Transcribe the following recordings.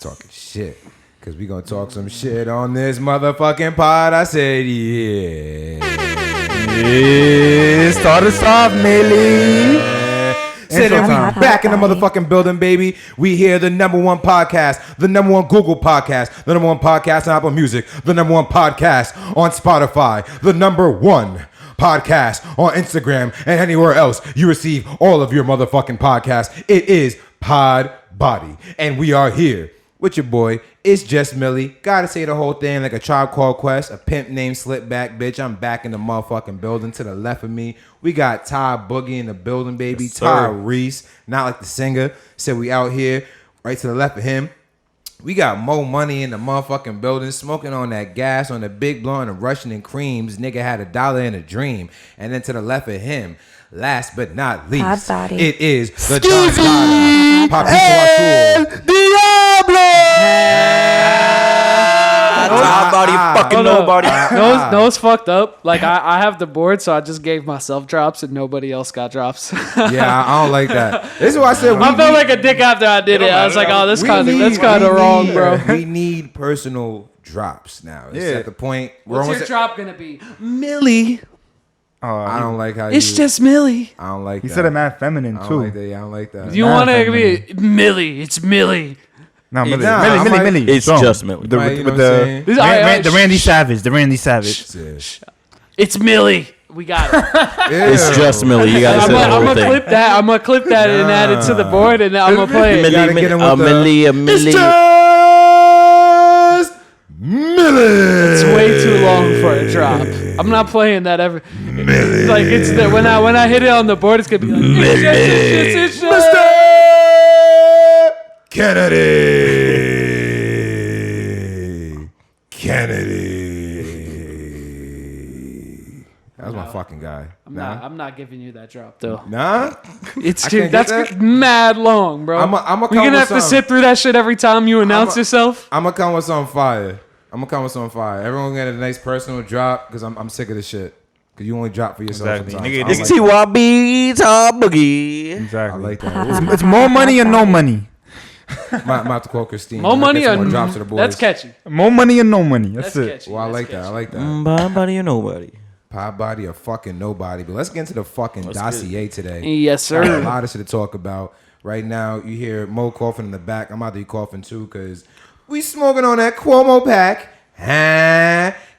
talking shit. Because we going to talk some shit on this motherfucking pod. I said, yeah. Yeah, start us off, Millie. Sitting back in the motherfucking building, baby. We hear the number one podcast, the number one Google podcast, the number one podcast on Apple Music, the number one podcast on Spotify, the number one podcast on Instagram, and anywhere else you receive all of your motherfucking podcasts. It is Pod Body, and we are here with your boy. It's just Millie. Gotta say the whole thing like a Tribe Called Quest, a pimp named Slipback, bitch. I'm back in the motherfucking building. To the left of me, we got Ty Boogie in the building, baby. Yes, Tyrese, not like the singer. Said we out here. Right to the left of him, we got Mo Money in the motherfucking building, smoking on that gas, on the big blunt and Russian and creams. Nigga had $1 in a dream. And then to the left of him, last but not least, it is the Don Papito Nobody fucking nobody. No, it's fucked up. Like I have the board, so I just gave myself drops and nobody else got drops. Yeah, I don't like that. This is why I said I felt like a dick after I did it. I was like, oh, that's kind of wrong, bro. We need personal drops now. It's at the point. What's your drop gonna be? Millie. I don't like how it's just Millie. I don't like He that. said it mad feminine I don't too. like that. Yeah, I don't like that. You want to be Millie? It's Millie. No, Millie. Nah, Millie. It's just Millie. The Randy Savage. It's Millie. We got it. It's just Millie. You gotta say the whole I'm thing. gonna clip that and add it to the board, and I'm gonna play it. Millie. It's just Millie. It's way too long for a drop. I'm not playing that ever. Millie. Like it's the, when I hit it on the board, it's gonna be like it's just Mr. Kennedy. That was my fucking guy. I'm not giving you that drop though. Nah, it's too, that's mad long, bro. I'm You're gonna have to sit through that shit every time you announce yourself. I'm gonna come with something fire. Everyone get a nice personal drop because I'm sick of this shit. Because you only drop for yourself. Exactly. Sometimes. It's TYB, Tom Boogie. Exactly. I like that. It's more money or no money. I'm about to quote Christine. More money or drops to the boys. that's catchy. More money or no money. That's it. Catchy. Well, I like that. Nobody or nobody. Pod Body or fucking nobody. But let's get into the fucking dossier today. Yes, sir. I got a lot of shit to talk about. Right now, you hear Mo coughing in the back. I'm about to be coughing too because we smoking on that Cuomo pack.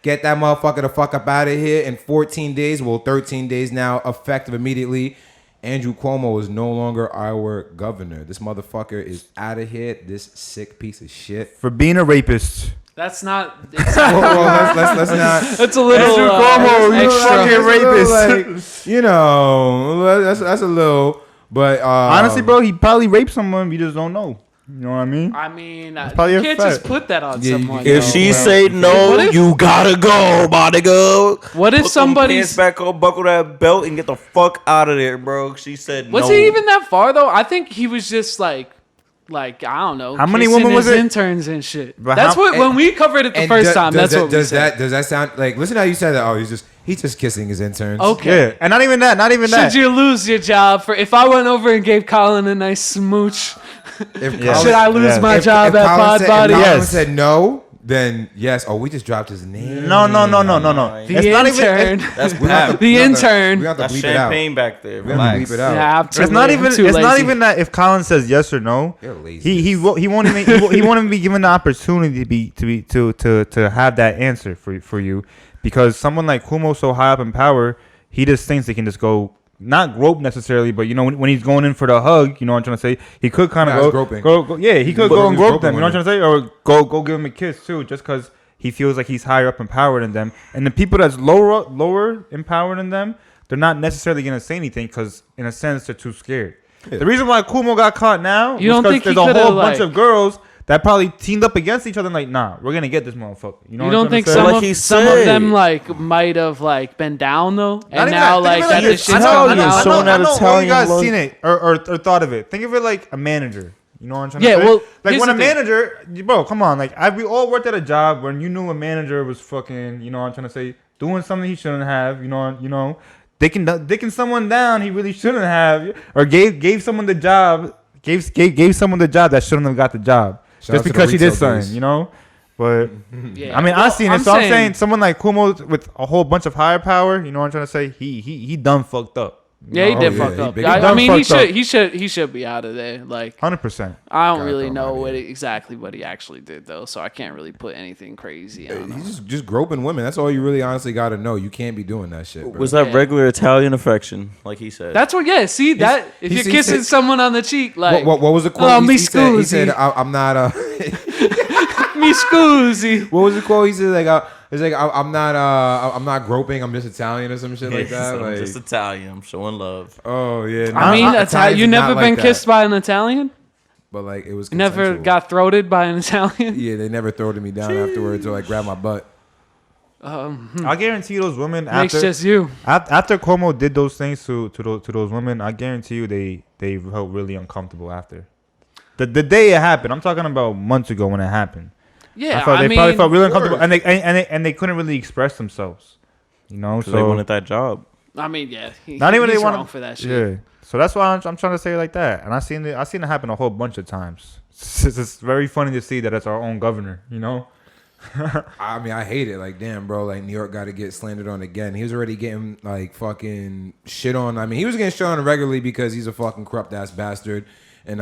Get that motherfucker the fuck up out of here in 14 days. Well, 13 days now, effective immediately. Andrew Cuomo is no longer our governor. This motherfucker is out of here. This sick piece of shit. For being a rapist. That's not. Let's not. That's a little Andrew Cuomo, you fucking rapist. Like, you know, that's a little. But honestly, bro, he probably raped someone. We just don't know. You know what I mean? I mean, you can't just put that on someone. If she say no, you gotta go, my nigga. What if somebody's pants back up, buckle that belt, and get the fuck out of there, bro? She said no. Was he even that far though? I think he was just like I don't know. How many women was it? Interns and shit. But that's when we covered it the first time. That's what we said. Does that sound like? Listen how you said that. Oh, he's just kissing his interns. Okay. Yeah, and not even that. Should you lose your job for if I went over and gave Colin a nice smooch? Should I lose my job at Pod Body? If Colin said no, then yes. Oh, we just dropped his name. No. The intern. That's Pap. The intern. We have to That's bleep it out. champagne back there. We have to Relax. bleep it out. Yeah, It's not even. It's not even that if Colin says yes or no. You're lazy. He won't even be given the opportunity to have that answer for you, because someone like Cuomo so high up in power, he just thinks he can just go. Not grope necessarily, but you know when he's going in for the hug, you know what I'm trying to say. He could kind of go, yeah. He could go and grope them, you know what I'm trying to say, or go give him a kiss too, just because he feels like he's higher up in power than them. And the people that's lower in power than them, they're not necessarily gonna say anything because, in a sense, they're too scared. Yeah. The reason why Cuomo got caught now, you don't think there's a whole bunch of girls that probably teamed up against each other and like, nah, we're gonna get this motherfucker. You know? You don't think some of them like might have like been down though, and now like that the shit's coming out. I know all you guys seen it or thought of it. Think of it like a manager. You know what I'm trying to say? Yeah, well, like when a manager, bro, come on, like we all worked at a job when you knew a manager was fucking, you know what I'm trying to say, doing something he shouldn't have. You know, dicking someone down he really shouldn't have, or gave someone the job, gave someone the job that shouldn't have got the job. Shout out just to the because she did retail something, days. you know. But Yeah. I mean, Well, I've seen it. So I'm saying someone like Cuomo with a whole bunch of higher power. You know what I'm trying to say? He done fucked up. Yeah, he Oh, did yeah, fuck he up. big I done mean, fucked up. he should be out of there. Like, 100%. I don't God, really throw him know out of what here. exactly what he actually did though, so I can't really put anything crazy on him. He's just groping women. That's all you really honestly got to know. You can't be doing that shit, bro. Was that Yeah. regular Italian affection, like he said? That's what. Yeah, see that if he you're said- kissing someone on the cheek, like what was the quote? Oh, he, me he said, he said, scusi. I'm not me scusi. what was the quote? He said like it's like I'm not groping. I'm just Italian or some shit like that. I'm Like, just Italian. I'm showing love. oh yeah. I mean, Italians you is never not been like kissed that. by an Italian? But like it was You never consensual. got throated by an Italian? Yeah, they never throwed me down afterwards or like grabbed my butt. I guarantee those women Makes after just you. after Cuomo did those things to those women, I guarantee you they felt really uncomfortable after. The day it happened, I'm talking about months ago when it happened. Yeah, They mean, probably felt really uncomfortable, course. and they couldn't really express themselves, you know. So they So wanted that job. I mean, yeah. not even he's they wrong want for that shit. Yeah, so that's why I'm trying to say it like that, and I seen it happen a whole bunch of times. It's very funny to see that it's our own governor, you know. I mean, I hate it. Like, damn, bro. Like, New York got to get slandered on again. He was already getting like fucking shit on. I mean, he was getting shit on regularly because he's a fucking corrupt ass bastard. And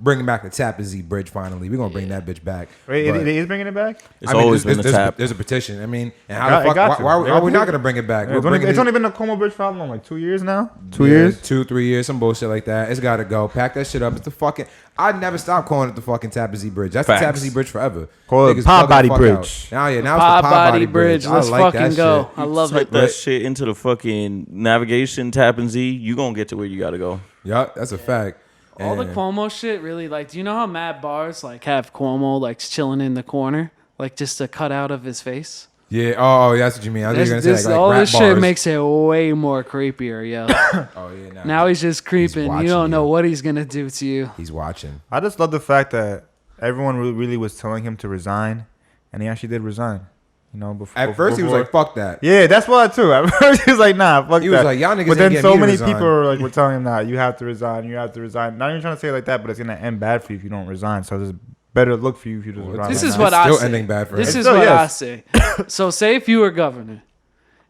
bringing back the Tappan Zee Bridge finally. We're gonna bring that bitch back. Wait, But- it is bringing it back. It's always been the tap. There's a petition. I mean, and how Got- the it fuck? got to. Why They are got we to. not gonna bring it back? Yeah, We're bringing it's it- only been the Cuomo Bridge for how long? Like 2 years now. 2 Yeah, years. 2-3 years, some bullshit like that. It's gotta go. Pack that shit up. It's the fucking. I'd never stop calling it the fucking Tappan Zee Bridge. That's Facts. the Tappan Zee Bridge forever. Call it Niggas Pod bugging Body the fuck Bridge. out. Now, yeah, now Pod it's the Pod Body Bridge. I Let's like fucking that go. shit. I love Type it. that shit into the fucking navigation Tappan Zee. You gonna get to where you gotta go. Yup, that's a fact. All the And- Cuomo shit really, like, do you know how mad bars like have Cuomo like chilling in the corner, like just a cutout of his face? Yeah. Oh, that's what you mean. I was gonna say like all rap this shit bars. makes it way more creepier, yo. Oh yeah. Now he's just creeping. watching You don't know you. what he's gonna do to you. He's watching. I just love the fact that everyone really was telling him to resign, and he actually did resign. You know, before At first, he was like, "Fuck that." "Yeah, that's what too." At first, he was like, "Nah, fuck He that." was like, "Y'all niggas But ain't then getting so me to many resign." people were telling him, "Nah, you have to resign. You have to resign." Not even trying to say it like that, but it's gonna end bad for you if you don't resign. So it's better look for you if you just resign. This right is now. what I still say. ending bad for This him. is Still, what I yes. say. So say if you were governor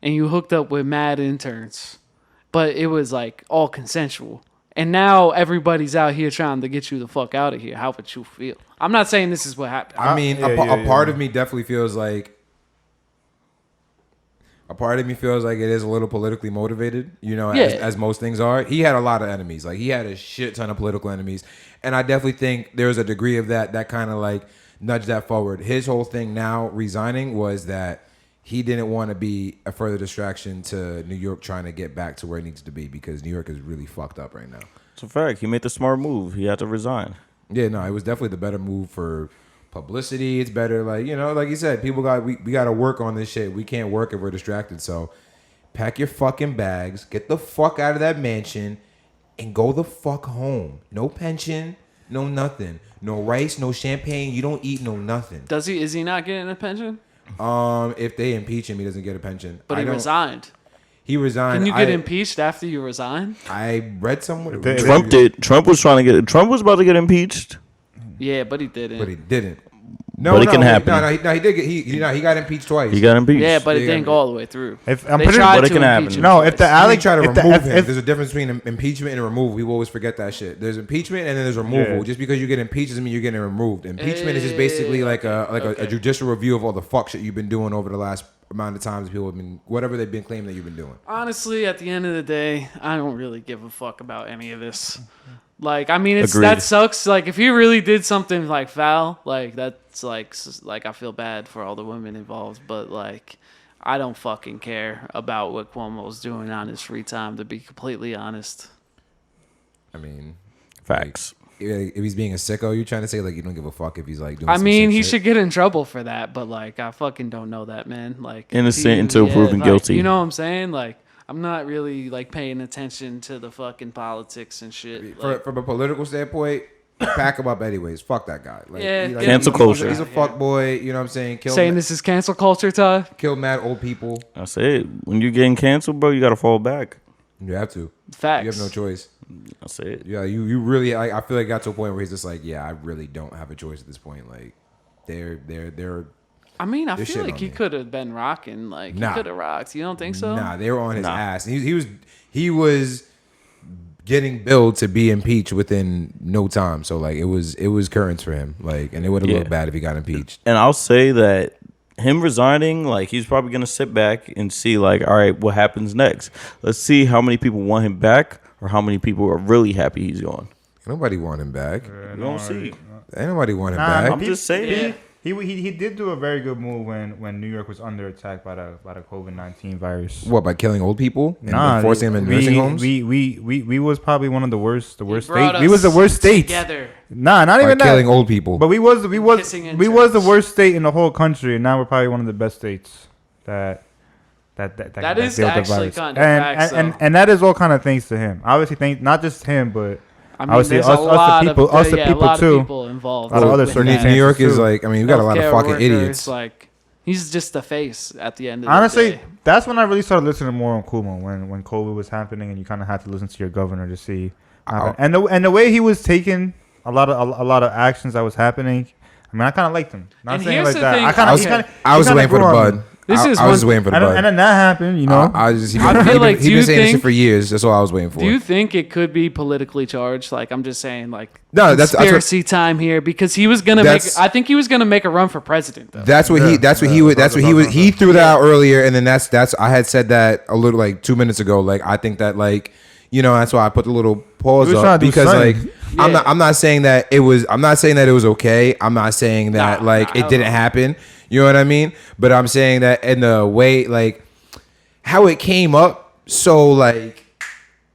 and you hooked up with mad interns, but it was like all consensual, and now everybody's out here trying to get you the fuck out of here. How would you feel? I'm not saying this is what happened. I mean, Yeah, a part yeah. of me definitely feels like. A part of me feels like it is a little politically motivated, you know, Yeah. as most things are. He had a lot of enemies. Like, he had a shit ton of political enemies. And I definitely think there's a degree of that kind of like nudged that forward. His whole thing now resigning was that he didn't want to be a further distraction to New York trying to get back to where it needs to be because New York is really fucked up right now. It's a fact. He made the smart move. He had to resign. Yeah, no, it was definitely the better move for publicity. It's better, like, you know, like you said, people we got to work on this shit. We can't work if we're distracted. So pack your fucking bags, get the fuck out of that mansion, and go the fuck home. No pension, no nothing, no rice, no champagne. You don't eat no nothing. Does he? Is he not getting a pension? If they impeach him, he doesn't get a pension. But he resigned. He resigned. Can you get impeached after you resign? I read somewhere. They- Trump did. Trump was trying to get. Trump was about to get impeached. Yeah, but he didn't. but he didn't. No, But it no, can wait, happen. No, he did get. He got impeached twice. He got impeached. Yeah, but it Yeah, didn't go all the way through. If I'm They pretty tried But it to can impeach happen. him no, if the twice. alley They try to if the- remove if- him. if- There's a difference between impeachment and removal. People always forget that shit. There's impeachment and then there's removal. Yeah. Just because you get impeached doesn't mean you're getting removed. Impeachment is just basically like a judicial review of all the fuck shit you've been doing over the last amount of times people have been whatever they've been claiming that you've been doing. Honestly, at the end of the day, I don't really give a fuck about any of this. Like, I mean, Agreed. that sucks. Like, if he really did something like foul, like that's like I feel bad for all the women involved. But like, I don't fucking care about what Cuomo's doing on his free time. To be completely honest, I mean, Facts. if he's being a sicko, you're trying to say like you don't give a fuck if he's like doing. I some mean, sick he shit? should get in trouble for that. But like, I fucking don't know that man. Like, Innocent he- until proven like, guilty. You know what I'm saying? Like, I'm not really like paying attention to the fucking politics and shit. Like, From a political standpoint, pack him up anyways. Fuck that guy. Like, Yeah, he, like, Cancel culture. He's a fuck boy. You know what I'm saying? saying this is cancel culture, Ty. Kill mad old people. I said, when you getting canceled, bro, you gotta fall back. You have to. Facts. You have no choice. That's it. Yeah, you really. I feel like it got to a point where he's just like, yeah, I really don't have a choice at this point. Like, they're. I mean, I They're feel shitting like on he me. could have been rocking. Like, Nah. he could have rocked. You don't think so? Nah, they were on his Nah. ass. He was getting billed to be impeached within no time. So like it was currents for him. Like, and it would have looked bad if he got impeached. And I'll say that him resigning, like he's probably gonna sit back and see, like, all right, what happens next? Let's see how many people want him back or how many people are really happy he's gone. Ain't nobody want him back. We're gonna see. Ain't nobody want him Nah, back. I'm just saying. Yeah. He did do a very good move when New York was under attack by the COVID-19 virus. What, by killing old people and Nah, forcing them in nursing homes? We was probably one of the worst Brought states. We was the us worst state. together. Nah, not By even killing that. old people. But we was Kissing the interns. worst state in the whole country, and now we're probably one of the best states that Is deal with the actually virus. kinda and, facts, and that is all kind of thanks to him. Obviously, not just him, but I mean, obviously there's us a the lot people- of, us the yeah, people a lot too. of people involved. A lot of other with New that. New York is too. like, I mean, we got a lot of Healthcare fucking workers, idiots. Like, he's just the face at the end of the Honestly, day. that's when I really started listening more on Cuomo when COVID was happening, and you kind of had to listen to your governor to see. And the way he was taking a lot of actions that was happening. I mean, I kind of liked him. Not And saying here's like the that. thing- I kind Okay. of. I was waiting for the bud. This is I was just one- waiting for the bud. And then that happened, you know. I was just, he I been, feel he like, been, do he you been saying this shit think- for years. That's all I was waiting for. Do you think it could be politically charged? Like, I'm just saying, like, No, that's what- conspiracy time here, because he was gonna make. That's- I think he was gonna make a run for president, though. That's what he. That's what he would. That's what he would. He threw that out earlier, and then that's. I had said that a little like 2 minutes ago. Like, I think that, like, you know, that's why I put the little pause He was up, trying to do because like something. I'm not saying that it was. I'm not saying that it was okay. I'm not saying that like it didn't happen. You know what I mean? But I'm saying that in the way, like, how it came up, so like,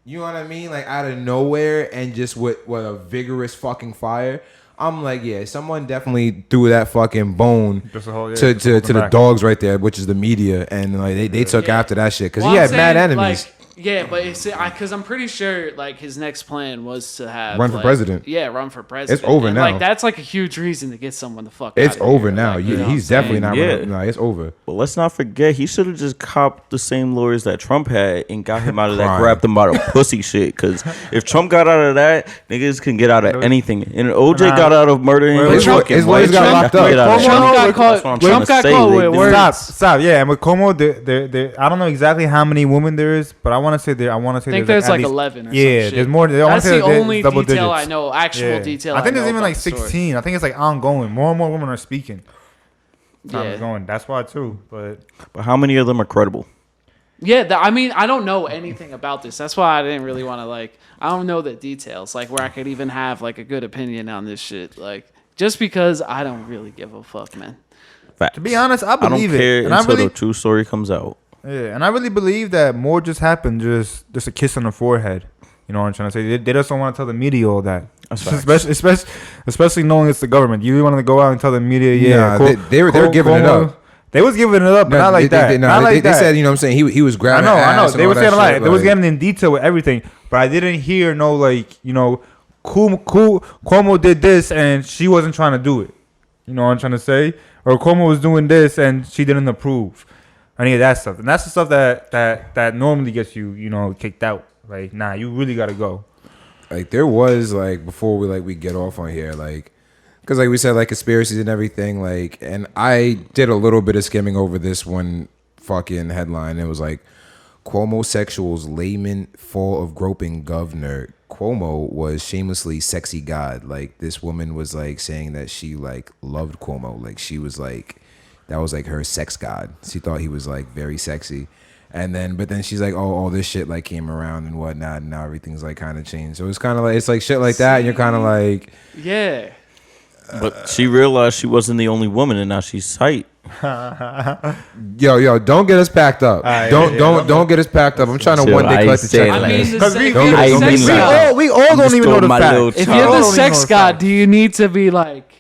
you know what I mean, like out of nowhere, and just with a vigorous fucking fire. I'm like, yeah, someone definitely threw that fucking bone Just a whole- yeah, to just hold the them back. dogs right there, which is the media, and like they took Yeah. after that shit because Well, he I'm had mad saying, enemies. Like, yeah, but it's because I'm pretty sure like his next plan was to have Run for like, president. Yeah, run for president. It's over And, now. Like, that's like a huge reason to get someone the fuck. It's outta over here. now. Like, you know what He's I'm definitely not. saying? Running. No, it's over. But let's not forget, he should have just copped the same lawyers that Trump had and got him out of that, Crime. grabbed him out of pussy shit. Because if Trump got out of that, niggas can get out of anything. And OJ got out of murdering Wait, his Trump- fucking his lawyers wife. got Trump locked can up. get out of Cuomo- that. Trump got That's caught. what I'm trying Trump to got say. caught They with didn't- words. Stop. Yeah, and with Cuomo, I don't know exactly how many women there is, but I want to say I think there's there's like at least- 11 or some Yeah, shit. there's more. I wanna That's say the there's only double detail digits. I know. Actual detail. I think know there's even about like the story. 16. I think it's like ongoing. More and more women are speaking. Time Yeah. is going. That's why too. But But how many of them are credible? Yeah, I mean, I don't know anything about this. That's why I didn't really want to like. I don't know the details, like where I could even have like a good opinion on this shit. Like, just because I don't really give a fuck, man. Facts. to be honest, I I don't believe care it, and I until really, the true story comes out. and I really believe that more just happened, just a kiss on the forehead. You know what I'm trying to say? They just don't want to tell the media all that. That's facts. Especially knowing it's the government. You really want to go out and tell the media, yeah, Nah, they were giving it up. They was giving it up, but not like that. Not like they that. said, you know what I'm saying, he was I grabbing know. ass and They all were that saying a lot. shit, They was like- getting in detail with everything, but I didn't hear no like, you know, Cuomo did this and she wasn't trying to do it. You know what I'm trying to say? Or Cuomo was doing this and she didn't approve. Any of that stuff, and that's the stuff that normally gets you, you know, kicked out. Like, nah, you really gotta go. Like, there was like, before we get off on here, like, because like we said, like, conspiracies and everything, like, and I did a little bit of skimming over this one fucking headline. It was like, Cuomo sexuals layman fall of groping governor. Cuomo was shamelessly sexy god. Like, this woman was like saying that she like loved Cuomo. Like, she was like, that was like her sex god. She thought he was like very sexy. And then, but then she's like, oh, all this shit like came around and whatnot, and now everything's like kind of changed. So it's kind of like, it's like shit like that, and you're kind of like, Yeah. But she realized she wasn't the only woman, and now she's tight. yo, don't get us packed up. Don't get us packed up. I'm trying to Chill, one day I collect the say check. it I like- mean, Because the, we, if don't you're get- the don't sex get- god, we all don't even know the my facts. little if child. you're We the all don't even know sex the god, facts. do you need to be like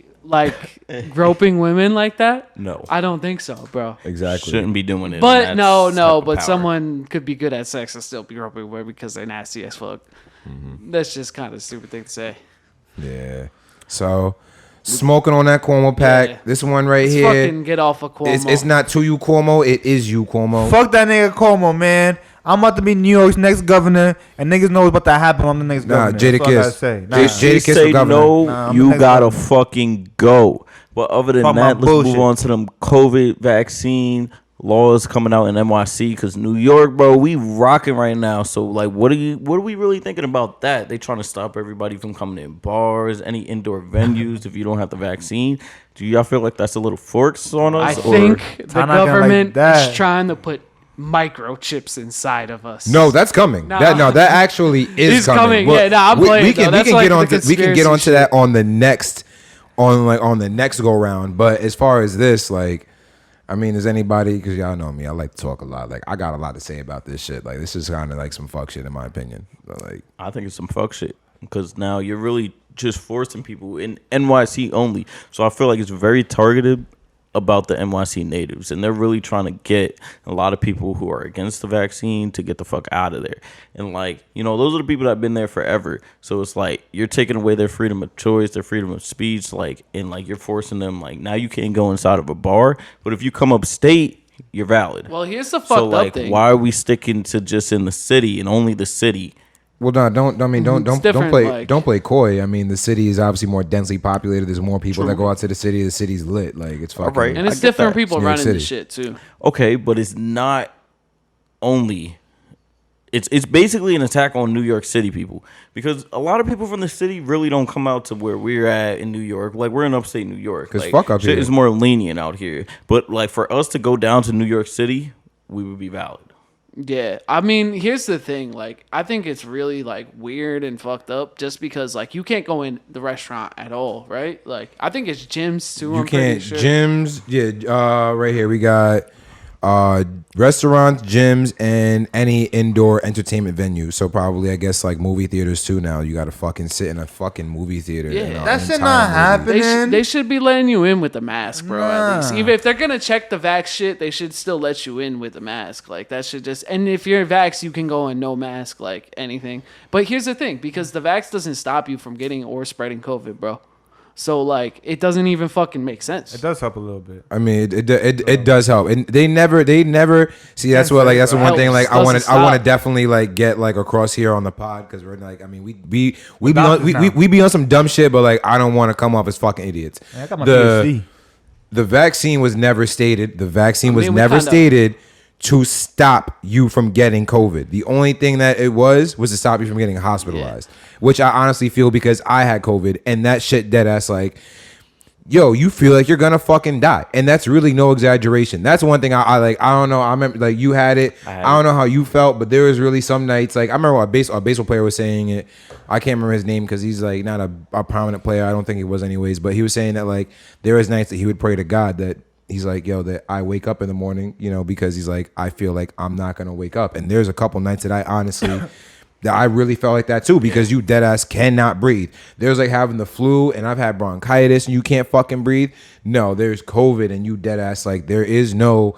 groping women like that? No. I don't think so, bro. Exactly. Shouldn't be doing it. But and no, that's type of but power. someone could be good at sex and still be groping women because they're nasty as fuck. That's just kind of a stupid thing to say. Yeah. So, smoking on that Cuomo pack. Yeah. This one right Let's here. fucking get off of Cuomo. It's not to you, Cuomo. It is you, Cuomo. Fuck that nigga Cuomo, man. I'm about to be New York's next governor, and niggas know what's about to happen. I'm the next governor. Jada That's all I gotta Kiss. say. Nah. She Kiss say for governor. no, I'm the you next gotta governor. fucking go. But other than Talking that, about let's move bullshit. on to them COVID vaccine laws coming out in NYC because New York, bro, we rocking right now. So like, what are we really thinking about that? They trying to stop everybody from coming in bars, any indoor venues if you don't have the vaccine. Do y'all feel like that's a little forks on I us? think the It's not gonna like government that. is trying to put microchips inside of us. No, that's coming. Nah. That actually is It's coming. Well, Yeah, nah, I'm playing, though. That's like the we can get conspiracy onto that shit. on the next go round. But as far as this, like, I mean, is anybody? Because y'all know me, I like to talk a lot. Like, I got a lot to say about this shit. Like, this is kind of like some fuck shit in my opinion. But like, I think it's some fuck shit because now you're really just forcing people in NYC only. So I feel like it's very targeted about the NYC natives, and they're really trying to get a lot of people who are against the vaccine to get the fuck out of there. And like, you know, those are the people that have been there forever. So it's like you're taking away their freedom of choice, their freedom of speech, like, and like you're forcing them like now you can't go inside of a bar, but if you come upstate, you're valid. Well, here's the fucked So like, up thing. why are we sticking to just in the city and only the city? well, no, don't different, play like- don't play coy. I mean, the city is obviously more densely populated. There's more people that go out to the city. The city's lit. Like, it's fucking. right. and I it's get different that. people It's New York running the City. shit too. Okay, but it's not only. It's basically an attack on New York City people because a lot of people from the city really don't come out to where we're at in New York. Like, we're in upstate New York. 'Cause like, fuck up shit here. is more lenient out here. But like for us to go down to New York City, we would be valid. Yeah, I mean, here's the thing. Like, I think it's really like weird and fucked up just because like you can't go in the restaurant at all, right? Like, I think it's gyms too. You I'm pretty can't sure. gyms. Yeah, right here we got restaurants, gyms, and any indoor entertainment venue. So probably, I guess, like movie theaters too. Now you got to fucking sit in a fucking movie theater. Yeah. and, That shit entire not movie. happening. They should be letting you in with the mask, bro. At least, Nah. even if they're gonna check the vax shit, they should still let you in with the mask. Like, that should just. And if you're vax, you can go in no mask, like anything. But here's the thing, because the vax doesn't stop you from getting or spreading COVID, bro. So like, it doesn't even fucking make sense. It does help a little bit. I mean, it does help, and they never see. That's what like that's the one thing like I want to Doesn't definitely like get like across here on the pod because we're like I mean we be doctors on now. we be on some dumb shit, but like I don't want to come off as fucking idiots. Man, I got my PhD. The vaccine was never stated. The vaccine was we never kinda- stated to stop you from getting COVID. The only thing that it was to stop you from getting hospitalized, which I honestly feel because I had COVID and that shit dead ass like, yo, you feel like you're gonna fucking die. And that's really no exaggeration. That's one thing I like. I don't know. I remember like you had it. I don't know how you felt, but there was really some nights like I remember a baseball player was saying it. I can't remember his name because he's like not a prominent player. I don't think he was anyways, but he was saying that like there was nights that he would pray to God that he's like, yo, that I wake up in the morning, you know, because he's like, I feel like I'm not gonna wake up. And there's a couple nights that I honestly that I really felt like that too, because you dead ass cannot breathe. There's like having the flu and I've had bronchitis and you can't fucking breathe. No, there's COVID and you dead ass like there is no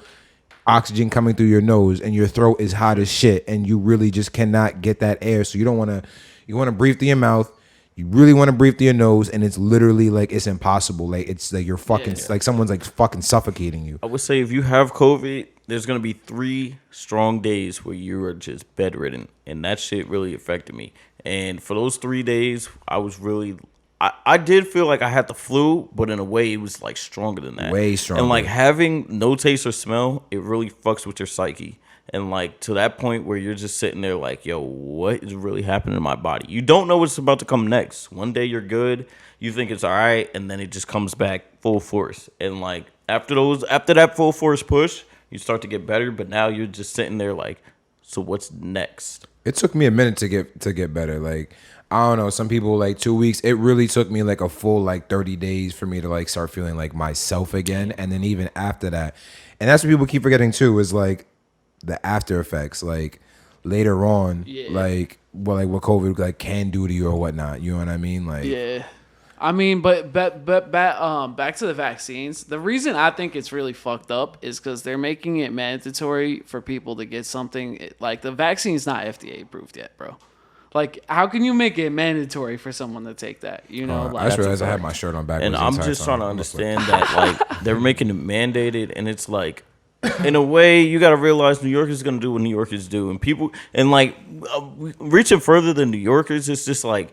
oxygen coming through your nose and your throat is hot as shit and you really just cannot get that air. So you want to breathe through your mouth. You really want to breathe through your nose, and it's literally like it's impossible. Like it's like you're fucking like someone's like fucking suffocating you. I would say if you have COVID, there's gonna be 3 strong days where you are just bedridden, and that shit really affected me. And for those 3 days, I was really, I did feel like I had the flu, but in a way, it was like stronger than that. Way stronger. And like having no taste or smell, it really fucks with your psyche. And like to that point where you're just sitting there like, yo, what is really happening to my body? You don't know what's about to come next. One day you're good, you think it's all right, and then it just comes back full force. And like after that full force push, you start to get better, but now you're just sitting there like, so what's next? It took me a minute to get better. Like I don't know, some people like 2 weeks. It really took me like a full like 30 days for me to like start feeling like myself again. And then even after that, and that's what people keep forgetting too, is like the after effects, like later on, like what COVID like can do to you or whatnot. You know what I mean? Like Yeah. I mean, but back to the vaccines. The reason I think it's really fucked up is because they're making it mandatory for people to get something. Like, the vaccine's not FDA approved yet, bro. Like, how can you make it mandatory for someone to take that? You know, I like, just realized I had my shirt on backwards. And the I'm entire just time. trying to understand that like they're making it mandated, and it's like in a way, you got to realize New Yorkers is going to do what New Yorkers do. And people, and like, reaching further than New Yorkers, it's just like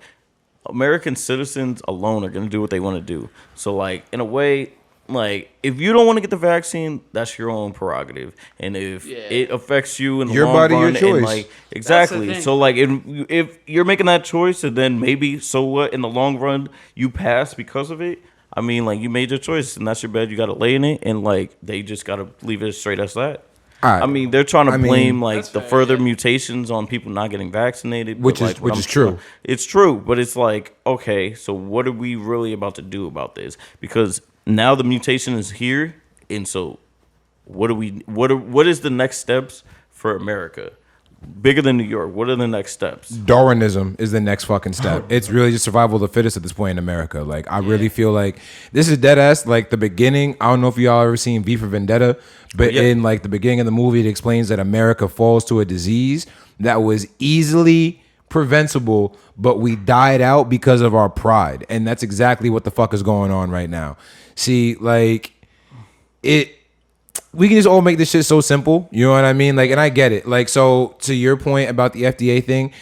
American citizens alone are going to do what they want to do. So, like, in a way, like, if you don't want to get the vaccine, that's your own prerogative. And if it affects you in the your long body, run, your choice. and like, exactly. So, like, if you're making that choice, and then maybe, so what, in the long run, you pass because of it, I mean, like, you made your choice, and that's your bed. You got to lay in it, and, like, they just got to leave it straight as that. Right. I mean, they're trying to blame, like, the fair, further mutations on people not getting vaccinated. Which but, like, is true. It's true, but it's like, okay, so what are we really about to do about this? Because now the mutation is here, and so what is the next steps for America? Bigger than New York. What are the next steps? Darwinism is the next fucking step. It's really just survival of the fittest at this point in America. Like, I really feel like this is dead ass. Like, the beginning, I don't know if y'all ever seen V for Vendetta, but in like the beginning of the movie, it explains that America falls to a disease that was easily preventable, but we died out because of our pride. And that's exactly what the fuck is going on right now. See, like, we can just all make this shit so simple. You know what I mean? Like, and I get it. Like, so to your point about the FDA thing,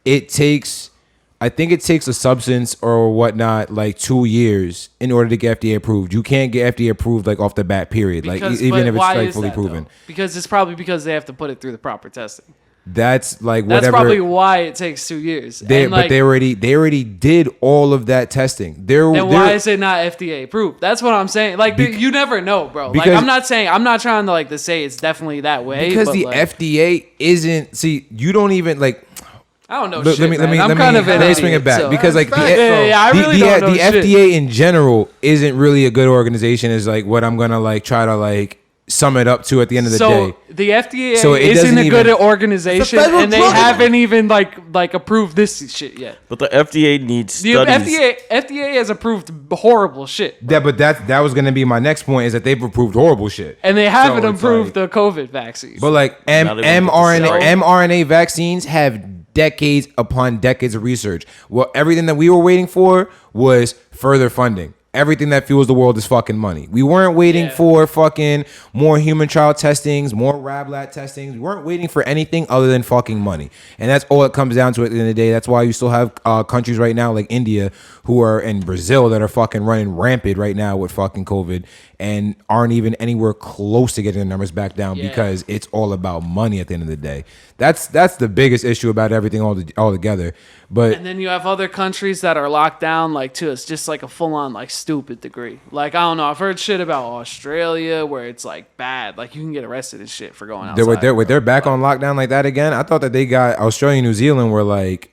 I think it takes a substance or whatnot, like 2 years in order to get FDA approved. You can't get FDA approved like off the bat, period. Like, even if it's like fully proven. Though? Because it's probably because they have to put it through the proper testing. That's like whatever. That's probably why it takes 2 years. But they already did all of that testing. Why is it not FDA approved? That's what I'm saying. Like, you never know, bro. Like, I'm not trying to like to say it's definitely that way. Because but the FDA isn't. See, you don't even like. I don't know. Let me swing it back, so. because like I really don't know the FDA in general isn't really a good organization. Is like what I'm gonna like try to like sum it up to at the end of the day. The FDA isn't a good organization, and they haven't even like approved this shit yet. But the FDA needs studies. The FDA has approved horrible shit. Yeah, but that was gonna be my next point, is that they've approved horrible shit, and they haven't approved the COVID vaccine. But like mRNA vaccines have decades upon decades of research. Well, everything that we were waiting for was further funding. Everything that fuels the world is fucking money. We weren't waiting for fucking more human trial testings, more lab testings. We weren't waiting for anything other than fucking money. And that's all it comes down to at the end of the day. That's why you still have countries right now like India who are in Brazil that are fucking running rampant right now with fucking COVID and aren't even anywhere close to getting the numbers back down because it's all about money at the end of the day. That's the biggest issue about everything all together. And then you have other countries that are locked down like to us just like a full on like stupid degree. Like, I don't know, I've heard shit about Australia where it's like bad. Like, you can get arrested and shit for going outside. They're back on lockdown like that again. I thought that they got Australia and New Zealand were like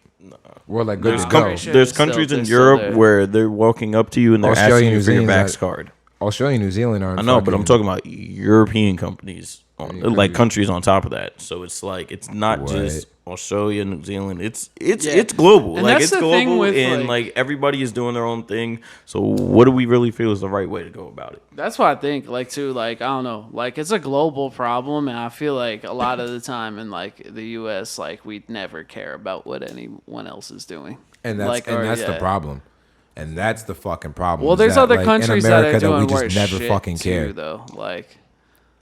good to go. There's countries in Europe where they're walking up to you and they're asking you for your Vax card. Australia and New Zealand aren't. I know, but I'm talking about European companies, like countries on top of that. So it's like it's not just Australia, New Zealand. It's global. And like that's it's the thing global, with, and like everybody is doing their own thing. So what do we really feel is the right way to go about it? That's what I think. Like, too, like, I don't know, like it's a global problem, and I feel like a lot of the time in like the U.S., like we never care about what anyone else is doing, and that's the problem. And that's the fucking problem. Well, there's other like, countries in America that are doing we just worse never shit fucking care. too, though. Like,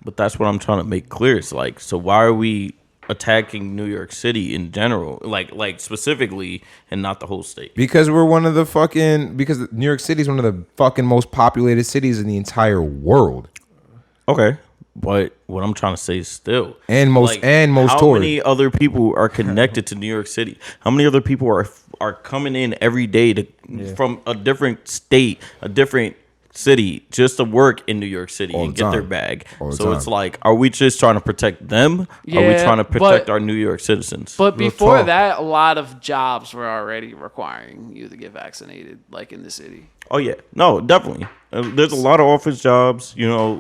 but that's what I'm trying to make clear. It's like, so why are we attacking New York City in general, like specifically, and not the whole state? Because because New York City is one of the fucking most populated cities in the entire world. Okay. But what I'm trying to say is still, and most how toured. many other people are connected to New York City? How many other people are coming in every day from a different state, a different city, just to work in New York City and get their bag? So it's like, are we just trying to protect them? Yeah, are we trying to protect our New York citizens? But before that, a lot of jobs were already requiring you to get vaccinated, like in the city. Oh, yeah. No, definitely. There's a lot of office jobs,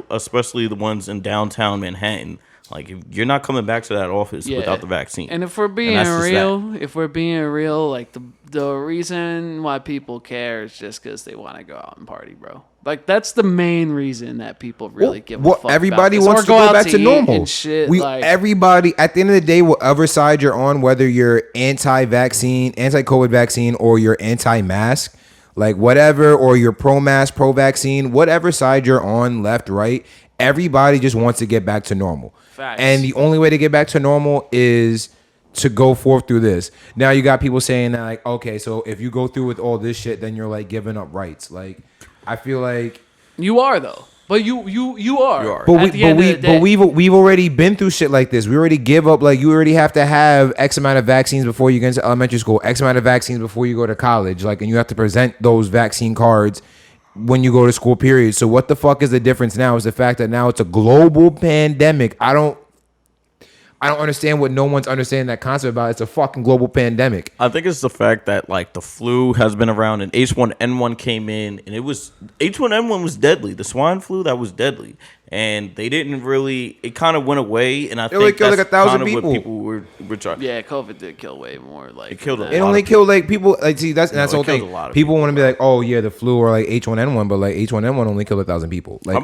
especially the ones in downtown Manhattan. Like, if you're not coming back to that office without the vaccine. And if we're being real, like the reason why people care is just because they want to go out and party, bro. Like, that's the main reason that people really give a fuck. Everybody about wants to go back to normal. And shit, everybody, at the end of the day, whatever side you're on, whether you're anti-vaccine, anti-COVID vaccine, or you're anti-mask, like whatever, or you're pro-mask, pro-vaccine, whatever side you're on, left, right, Everybody just wants to get back to normal. Facts. And the only way to get back to normal is to go forth through this. Now you got people saying that, like, okay, so if you go through with all this shit, then you're like giving up rights. Like, I feel like You are though. But you are. You are. But we've already been through shit like this. We already give up. Like, you already have to have X amount of vaccines before you get into elementary school, X amount of vaccines before you go to college. Like, and you have to present those vaccine cards when you go to school, period. So what the fuck is the difference now? Is the fact that now it's a global pandemic. I don't understand what no one's understanding that concept about. It's a fucking global pandemic. I think it's the fact that like the flu has been around and H1N1 came in and it was H1N1 was deadly. The swine flu, that was deadly. And they didn't really, it kind of went away. And I think only killed that's like 1,000 kind of people. what people were trying. Yeah, COVID did kill way more. Like It killed a lot. It only killed like people. Like, see, that's the whole it killed thing. a lot of People want to be like, oh yeah, the flu or like H1N1, but like H1N1 only killed 1,000 people. Like,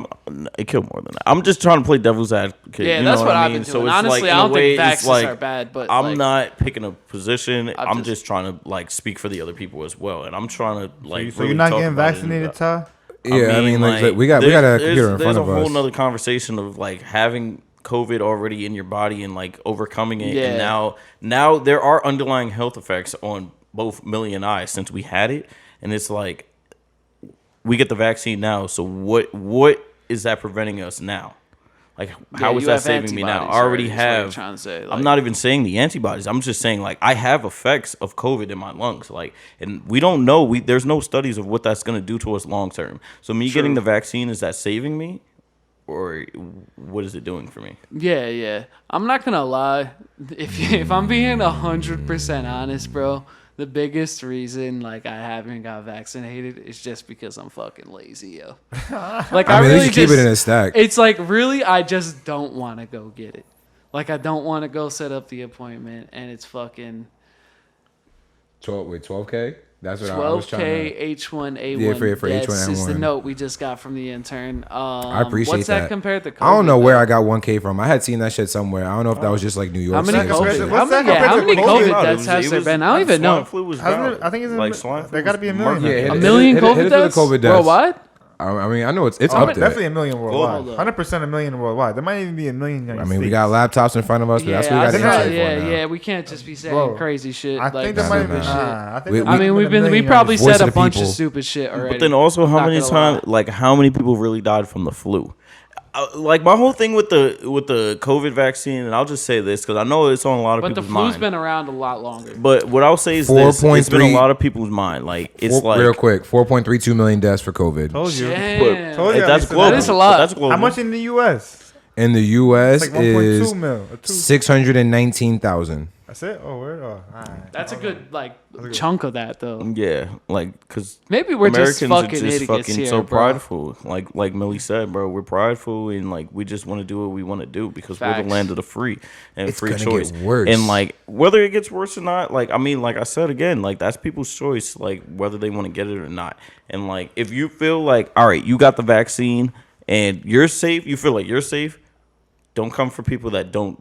It killed more than that. I'm just trying to play devil's advocate. Yeah, you that's know what I I've mean? been So doing. it's Honestly, like, I in a don't think way, it's vaccines like, are bad, but I'm like, not picking a position. I'm just- just trying to like speak for the other people as well, and I'm trying to like. So really you're not talk getting about it vaccinated, and- Ty? yeah, I mean, like we got a computer in front of There's a us. whole nother conversation of like having COVID already in your body and like overcoming it, Yeah. and now there are underlying health effects on both Millie and I since we had it, and it's like we get the vaccine now. So what is that preventing us now? Like, how is you that have saving me now? antibodies I already already, is what you're have. trying to say, I'm like- not even saying the antibodies. I'm just saying like I have effects of COVID in my lungs. Like, and we don't know. There's no studies of what that's gonna do to us long term. So me getting the vaccine, is that saving me, or what is it doing for me? Yeah. I'm not gonna lie. If I'm being 100% honest, bro, the biggest reason like I haven't got vaccinated is just because I'm fucking lazy, yo. Like I mean, really they should keep it in a stack. It's like really, I just don't want to go get it. Like I don't want to go set up the appointment, and it's fucking 12K. That's what I was trying to. 12K H1A1. Yeah, for That's H1N1. just the note we just got from the intern. I appreciate what's that compared to COVID? I don't know where though? I got 1K from. I had seen that shit somewhere. I don't know if that was just like New York. How many State or compared something. to- what's that compared how to many COVID? COVID deaths has there been? I don't even know. Swine flu was Hasn't valid. it- I think it's like swine flu. there gotta be a million. Yeah, A million hit it COVID with the deaths COVID deaths. worldwide? I mean, I know it's Oh, up there. definitely a million worldwide. Hold up. 100% a million worldwide. There might even be a million. in the I United mean, we States. got laptops in front of us, but that's what we got the internet for now. Yeah. We can't just be saying Bro, crazy shit. I like think there Nah, might nah, have been. nah. Nah, I think We- there I might mean, have we been a million probably Voice said of a the bunch of people. stupid shit already. But then also, how Not many gonna times, lie. like how many people really died from the flu? Like my whole thing with the COVID vaccine, and I'll just say this because I know it's on a lot of But the people's flu's mind. been around a lot longer. But what I'll say is this: it's been a 4.3 lot of people's mind. Like it's like real quick, 4.32 million deaths for COVID. Told you. Damn. Told you. that's That global. is a lot. That's global. How much in the U.S.? In the U.S. It's like is 1.2 mil. 619,000. That's it. Oh, word. Oh, all right. That's a good like chunk of that though. Yeah, like because Maybe we're Americans just fucking are just idiots fucking here, so bro. prideful. Like Millie said, bro, we're prideful and like we just want to do what we want to do because we're Facts. the land of the free and It's free gonna choice. get worse. And like whether it gets worse or not, like I mean, like I said again, like that's people's choice, like whether they want to get it or not. And like if you feel like all right, you got the vaccine and you're safe, you feel like you're safe. Don't come for people that don't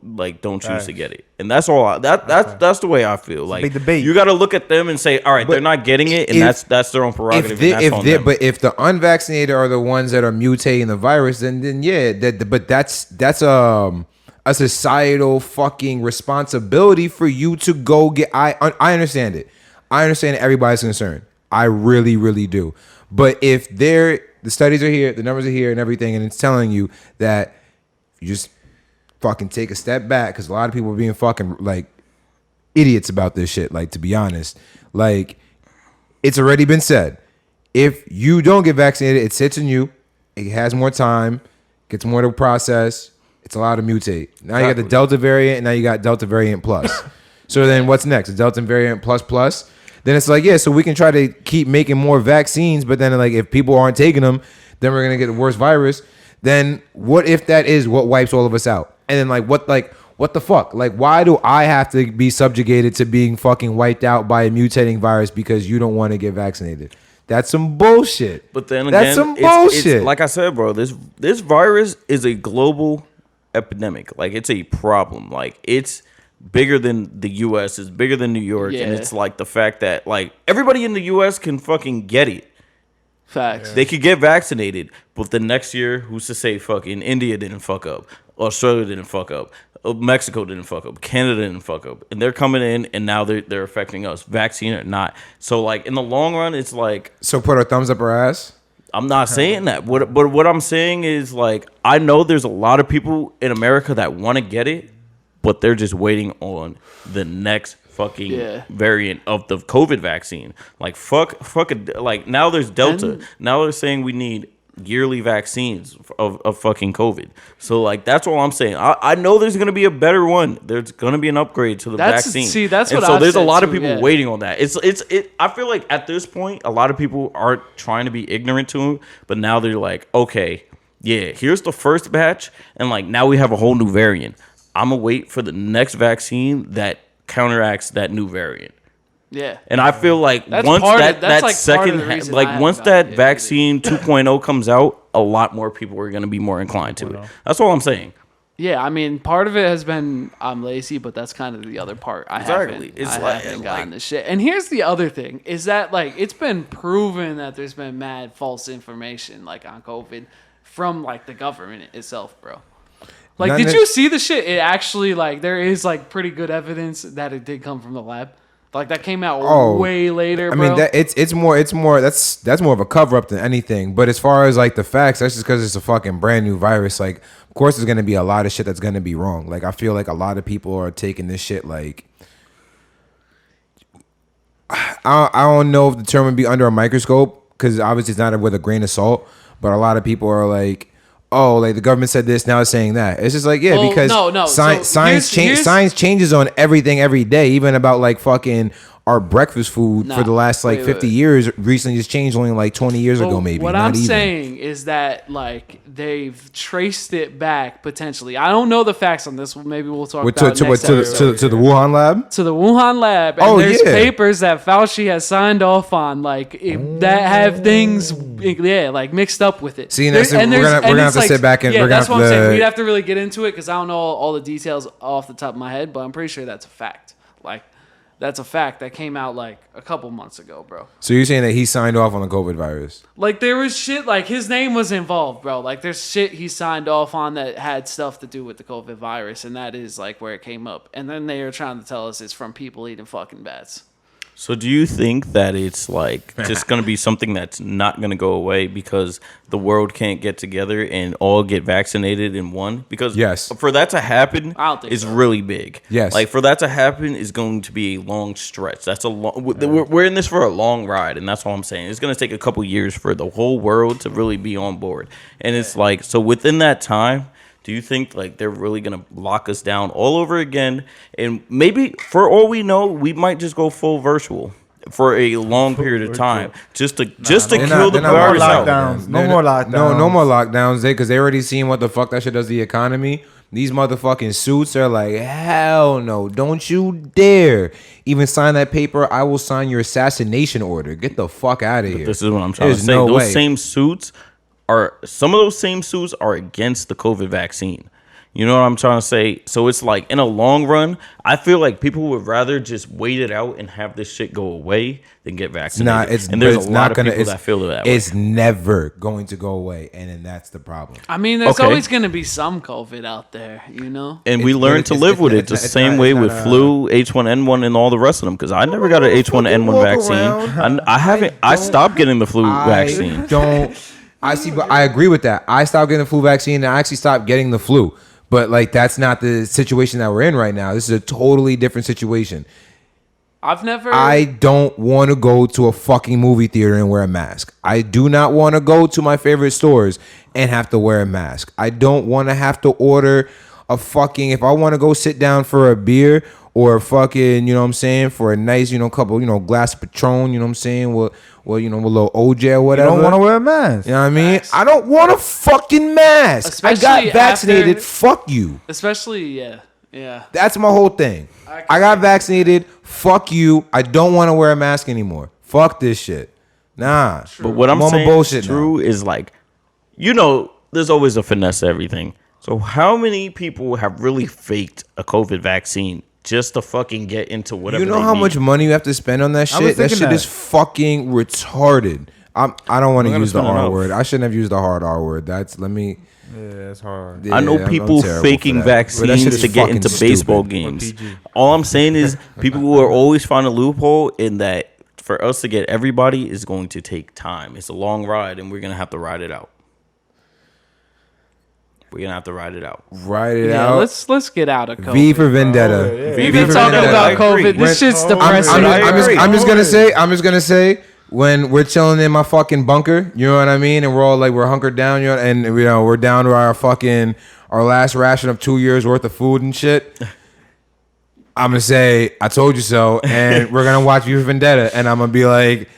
choose to get it, and that's all. That's the way I feel. Like big debate. you got to look at them and say, all right, But they're not getting it, and if- that's their own prerogative. And that's on them. But if the unvaccinated are the ones that are mutating the virus, then yeah, but that's a societal fucking responsibility for you to go get. I understand it. I understand everybody's concerned. I really, really do. But if the studies are here, the numbers are here, and everything, and it's telling you that you just fucking take a step back, because a lot of people are being fucking like idiots about this shit. Like, to be honest, like it's already been said. If you don't get vaccinated, it sits in you. It has more time, gets more to process. It's allowed to mutate. Now you got the Delta variant, and now you got Delta variant plus. So then what's next? The Delta variant plus. Then it's like, yeah, so we can try to keep making more vaccines, but then like if people aren't taking them, then we're gonna get a worse virus. Then what if that is what wipes all of us out? And then what the fuck? Like, why do I have to be subjugated to being fucking wiped out by a mutating virus because you don't want to get vaccinated? That's some bullshit. But then again, that's some it's bullshit. like I said, bro, this virus is a global epidemic. Like it's a problem. Like it's bigger than the U.S. It's bigger than New York, and Yeah. it's like the fact that like everybody in the U.S. can fucking get it. Facts. They could get vaccinated, but the next year, who's to say fucking India didn't fuck up, Australia didn't fuck up, Mexico didn't fuck up, Canada didn't fuck up, and they're coming in, and now they're affecting us, vaccine or not. So like in the long run, it's like, So put our thumbs up our ass. I'm not saying that. But what I'm saying is, like, I know there's a lot of people in America that want to get it, but they're just waiting on the next fucking variant of the COVID vaccine. Like, fuck it. Like, now there's Delta. Now they're saying we need yearly vaccines of fucking COVID. So, like, that's all I'm saying. I know there's going to be a better one. There's going to be an upgrade to the vaccine. See, that's and what so I've there's a said lot of too, people waiting on that. I feel like at this point, a lot of people aren't trying to be ignorant to it, but now they're like, okay, yeah, here's the first batch, and like now we have a whole new variant. I'm going to wait for the next vaccine that counteracts that new variant. Yeah. And I feel like That's once part of- that that's like part of second, the reason like I once haven't gotten that it vaccine 2.0 comes out, a lot more people are going to be more inclined to it. That's all I'm saying. Yeah, I mean, part of it has been I'm lazy, but that's kind of the other part. I haven't gotten this shit. And here's the other thing: is that like it's been proven that there's been mad false information like on COVID from like the government itself, bro. Like, did you see the shit? It actually like there is like pretty good evidence that it did come from the lab. Like that came out way later. I bro. mean, it's more that's more of a cover up than anything. But as far as like the facts, that's just because it's a fucking brand new virus. Like, of course, there's gonna be a lot of shit that's gonna be wrong. Like, I feel like a lot of people are taking this shit like. I don't know if the term would be under a microscope because obviously it's not with a grain of salt. But a lot of people are like, oh, like the government said this, now it's saying that. It's just like, yeah, because science changes on everything every day, even about like fucking our breakfast food for the last like 50 years recently just changed only like 20 years ago maybe. What I'm saying is that like they've traced it back potentially. I don't know the facts on this. Maybe we'll talk about it next episode. To the Wuhan lab? To the Wuhan lab. And there's papers that Fauci has signed off on like that have things like mixed up with it. See, we're gonna have to sit back and we're gonna that's what I'm saying. We'd have to really get into it because I don't know all the details off the top of my head, but I'm pretty sure that's a fact. Like that's a fact that came out like a couple months ago, bro. So you're saying that he signed off on the COVID virus? Like there was shit, like his name was involved, bro. Like there's shit he signed off on that had stuff to do with the COVID virus, and that is like where it came up. And then they are trying to tell us it's from people eating fucking bats. So do you think that it's like just going to be something that's not going to go away because the world can't get together and all get vaccinated in one? Because for that to happen is really big. Yes. Like for that to happen is going to be a long stretch. That's a long. We're in this for a long ride, and that's all I'm saying. It's going to take a couple years for the whole world to really be on board. And it's like, so within that time, do you think like they're really gonna lock us down all over again? And maybe for all we know, we might just go full virtual for a long period of time just to kill the virus out. No more lockdowns. No more lockdowns. Because they already seen what the fuck that shit does to the economy. These motherfucking suits are like, hell no, don't you dare even sign that paper. I will sign your assassination order. Get the fuck out of here. This is what I'm trying to say. Those same suits. Some of those same suits are against the COVID vaccine. You know what I'm trying to say? So it's like in a long run, I feel like people would rather just wait it out and have this shit go away than get vaccinated. There's a lot of people that feel that way. It's never going to go away, and then that's the problem. I mean, there's always going to be some COVID out there, you know? And we learn to live with it the same way with flu, H1N1, and all the rest of them. Because I never got an H1N1 vaccine. I haven't. I stopped getting the flu vaccine. But I agree with that. I stopped getting the flu vaccine, and I actually stopped getting the flu. But like, that's not the situation that we're in right now. This is a totally different situation. I don't want to go to a fucking movie theater and wear a mask. I do not want to go to my favorite stores and have to wear a mask. I don't want to have to order a fucking, if I want to go sit down for a beer or a fucking, you know what I'm saying, for a nice, couple, glass of Patron, you know what I'm saying, with a little OJ or whatever. You don't want to wear a mask. You know what I mean? I don't want a fucking mask. Especially I got vaccinated. Fuck you. Especially, yeah. That's my whole thing. I got vaccinated. Fuck you. I don't want to wear a mask anymore. Fuck this shit. Nah. But what I'm saying is true is like, there's always a finesse to everything. So how many people have really faked a COVID vaccine just to fucking get into whatever? You know how much money you have to spend on that shit? That shit is fucking retarded. I don't want to We're gonna use the spend R enough. word. I shouldn't have used the hard R word. Yeah, it's hard. Yeah, I know I'm people terrible faking for that. But that shit vaccines is to get fucking into stupid. baseball games. All I'm saying is people who are always find a loophole in that for us to get everybody is going to take time. It's a long ride, and we're gonna have to ride it out. Ride it Yeah, out. let's get out of COVID. V for Vendetta. V We've for been talking Vendetta. about I agree. COVID. This shit's depressing. I'm just gonna say when we're chilling in my fucking bunker, you know what I mean, and we're all like we're hunkered down, you know, and you know we're down to our last ration of 2 years worth of food and shit. I'm gonna say I told you so, and we're gonna watch V for Vendetta, and I'm gonna be like,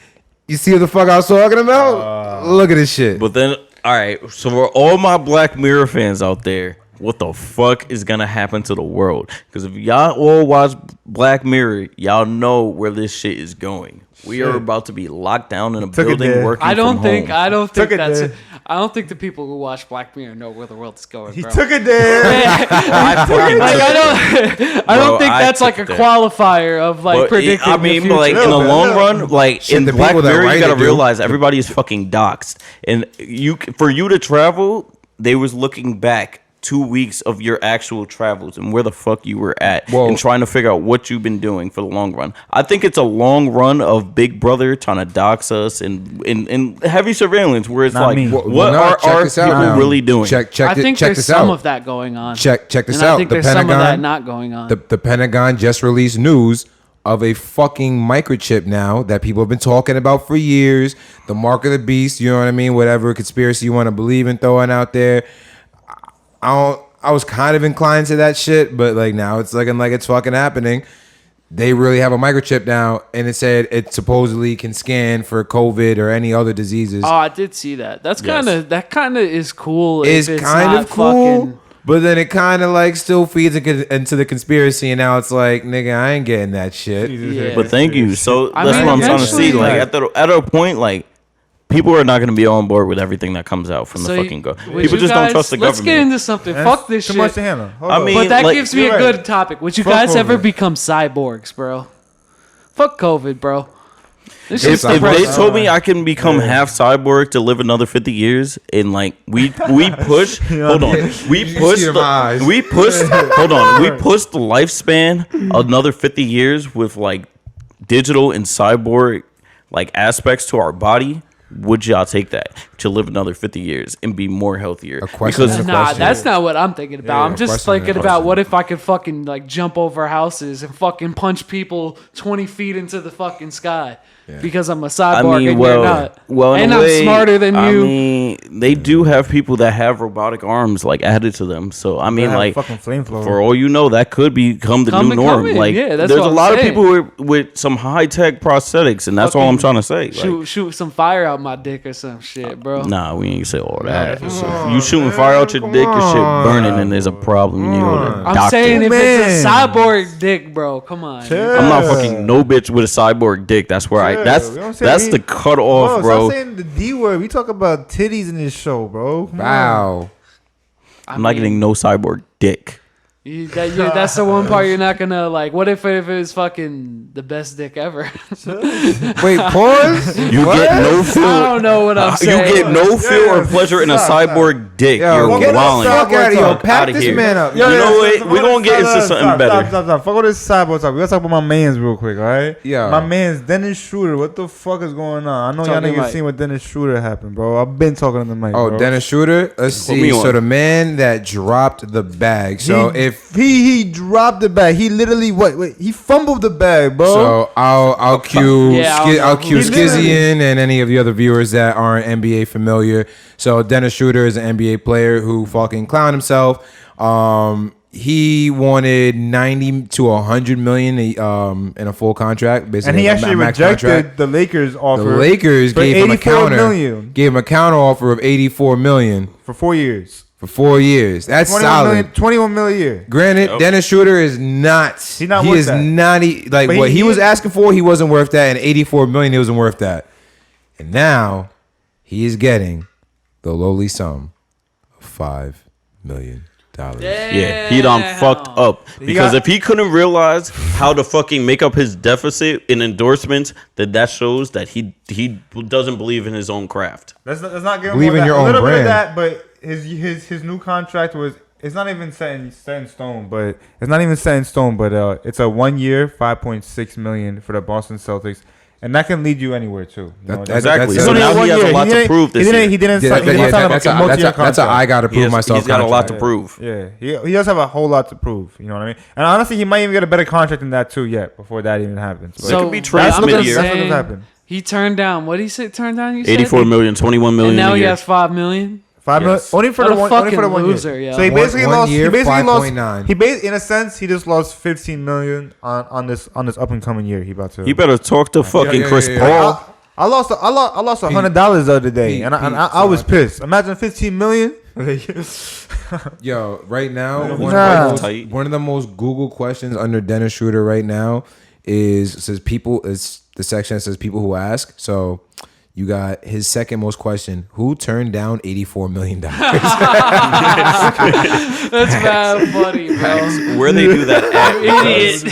you see what the fuck I was talking about? Look at this shit. But then, all right. So for all my Black Mirror fans out there, what the fuck is gonna happen to the world? Because if y'all all watch Black Mirror, y'all know where this shit is going. We are about to be locked down in a building working I don't from think home. I don't think Took it that's there. I don't think the people who watch Black Mirror know where the world is going, bro. He took it there. I fucking Like took I it. don't I don't Bro, think I that's like a took that. qualifier of like But predicting I mean, the future. like in the long run, like Shit, in the Black people that Mirror, write you it gotta do. realize everybody is fucking doxxed, and for you to travel, they was looking back 2 weeks of your actual travels and where the fuck you were at, Whoa. and trying to figure out what you've been doing for the long run. I think it's a long run of Big Brother trying to dox us and heavy surveillance, where it's Not like, me. what no, are check our this out people now. really doing? Check I think there's this some out. of that going on. Check this and out. I think The there's some of Pentagon- that not going on. The Pentagon just released news of a fucking microchip now that people have been talking about for years. The mark of the beast, you know what I mean? Whatever conspiracy you want to believe in throwing out there. I was kind of inclined to that shit, but like now it's looking like it's fucking happening. They really have a microchip now, and it said it supposedly can scan for COVID or any other diseases. Oh, I did see that. That's Yes. kind of is cool. It's if kind not of cool, fucking- but then it kind of like still feeds into the conspiracy, and now it's like, nigga, I ain't getting that shit. Yeah. But thank you. So I that's mean, what I'm trying to see. eventually, Like at a point, like people are not going to be on board with everything that comes out from the fucking go. would People you just don't guys- trust the Let's government. get into something. That's Fuck this too shit. much to handle. Hold I on. mean, But that like, gives me a you're good right. topic. Would you Fuck guys ever COVID. become cyborgs, bro? Fuck COVID, bro. This If, shit's if they depressing. told me I can become half cyborg to live another 50 years, and like we push, hold on, we You push see my eyes. we push, hold on, we push the lifespan another 50 years with like digital and cyborg like aspects to our body. Would y'all take that to live another 50 years and be more healthier? A question Because is a Nah, question. that's not what I'm thinking about. Yeah, I'm just question, thinking yeah, about question. what if I could fucking like jump over houses and fucking punch people 20 feet into the fucking sky because I'm a cyborg I mean, and well, you're not. well, in and a I'm way, smarter than I you. mean, they do have people that have robotic arms like added to them. So I mean, have like fucking flamethrower. for all you know, that could become the new norm. Coming, Like, yeah, that's there's what a I'm lot saying. of people with some high tech prosthetics, and that's all I'm trying to say. Like, shoot some fire out my dick or some shit, bro. nah, we ain't say all that. So if you shooting fire out your dick, your shit burning, and there's a problem. You need to go to the I'm doctor. saying if it's a Man. cyborg dick, bro, come on. Chill. I'm not fucking no bitch with a cyborg dick. That's where Yeah, that's we don't say that's we- the cut off, bro. Stop saying the D word. We talk about titties in this show, bro. Come on. Wow. I'm not getting no cyborg dick. That's the one part you're not gonna like. What if it was fucking the best dick ever? Wait, pause. You What? get no feel. I don't know what I'm You saying. get no feel or pleasure in a stop, cyborg dick. Yo, You're get the wilding. fuck out of here. Talk. Pack Outta this here. man up. You know what? We're gonna get into something better. Stop. Fuck all this cyborg talk. We gotta talk about my mans real quick, all right? Yeah. My man's Dennis Schroeder. What the fuck is going on? I know y'all Talking niggas like- seen what Dennis Schroeder happened, bro. I've been talking to the mic. Oh, bro. Dennis Schroeder. Let's Put me see. So on. the man that dropped the bag. So if he dropped the bag, he literally he fumbled the bag, bro. so, I'll cue Yeah, I don't know I'll who cue he literally- Skizzy in and any of the other viewers that aren't NBA familiar. So Dennis Schroeder is an NBA player who fucking clowned himself. He wanted 90 to 100 million in a full contract, basically. and he a actually max rejected contract. the Lakers offer. The Lakers for gave him a 84 counter. million. Gave him a counter offer of 84 million for 4 years. for 4 years. That's 21 solid. million, 21 million a year. Granted, Dennis Schroeder is not. He's not he worth is that. not like But what he he was is- asking for. He wasn't worth that, and 84 million. He wasn't worth that. And now he is getting the lowly sum of $5 million. Yeah, he done fucked up because if he couldn't realize how to fucking make up his deficit in endorsements, that shows that he doesn't believe in his own craft. Let's not give him Believe in your a own little bit of brand. that, but his new contract was. It's not even set in stone, but it's it's a 1 year, $5.6 million for the Boston Celtics. And that can lead you anywhere too. Exactly. So now he has a lot to prove this year. He didn't sign a multi-year contract. That's a I gotta prove myself. He's got a lot to prove. Yeah, he does have a whole lot to prove. You know what I mean? And honestly, he might even get a better contract than that too. Yet before that even happens. So it could be trades I'm mid-year. just saying, he turned down. What did he say? Turned down? You said 84 million, 21 million. And now a he year. has $5 million. $5 million only for the one loser, year. yo. So he basically One lost. year, He basically lost. 5.9. In a sense, he just lost $15 million on this up and coming year. He better talk to fucking Chris Paul. I lost $100 the other day, and I was pissed. Imagine $15 million. Yo, right now, Tight. one of the most Google questions under Dennis Schroeder right now the section that says people who ask. So you got his second most question: who turned down $84 million? That's bad funny, bro. Where they do that at? Idiot.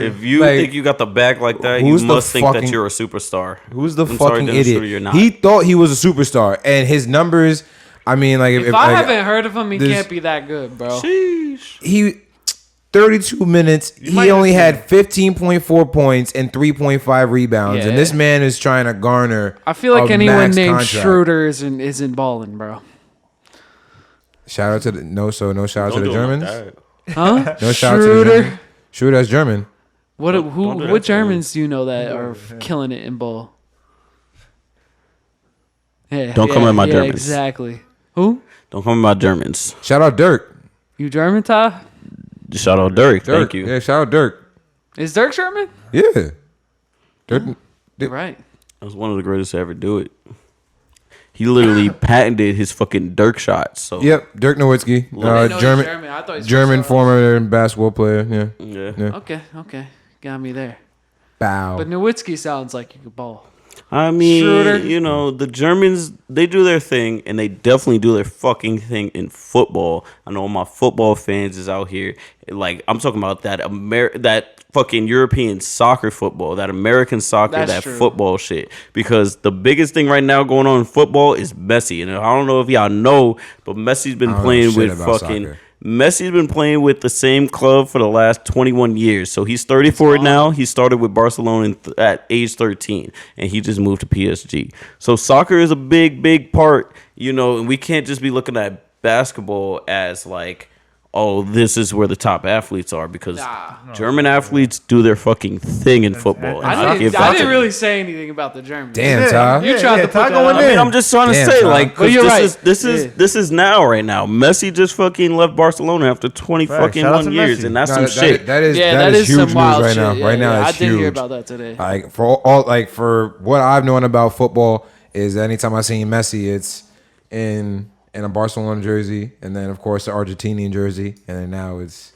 If you think you got the bag like that, you must think that you're a superstar. Who's the I'm fucking sorry, Dennis idiot? Schroeder, you're not. He thought he was a superstar, and his numbers. I mean, like If I haven't heard of him, he can't be that good, bro. He 32 minutes. He only had 15.4 points and 3.5 rebounds, and this man is trying to garner. I feel like a anyone max named contract. Schroeder isn't balling, bro. Shout out to no shout out to the Germans. Huh? No shout out to the Schroeder. Germans. Schroeder, that's German. What Germans do you know that are killing it in ball? Yeah, Don't come at my Germans. Exactly. Who? Don't come at my Germans. Shout out Dirk. You German, Ty? Shout out Dirk. Thank you. Yeah, shout out Dirk. Is Dirk German? Yeah. Dirk. You're right. That was one of the greatest to ever do it. He literally patented his fucking Dirk shots. So Yep, Dirk Nowitzki. German. I thought German former basketball player. Yeah. Okay. Got me there. Bow. But Nowitzki sounds like you could ball. I mean, Schroeder. the Germans, they do their thing, and they definitely do their fucking thing in football. I know my football fans is out here. Like, I'm talking about that fucking European soccer football, that American soccer, That's true. football shit. Because the biggest thing right now going on in football is Messi. And I don't know if y'all know, but Messi's been playing with fucking... Soccer. Messi's been playing with the same club for the last 21 years. So he's 34 now. He started with Barcelona at age 13, and he just moved to PSG. So soccer is a big, big part, and we can't just be looking at basketball as like, oh, this is where the top athletes are, because German athletes do their fucking thing in football. I didn't really say anything about the Germans. Damn, Ty. You tried to put that I mean, I'm just trying to say, like, But you're right. this is now right now. Messi just fucking left Barcelona after 20 fucking 1 years, Messi. and that's some shit. That is huge some news wild right shit. now. Yeah, Right now, I it's did huge. hear about that today. Like for what I've known about football is anytime I seen Messi, it's in a Barcelona jersey, and then of course the Argentinian jersey, and then now it's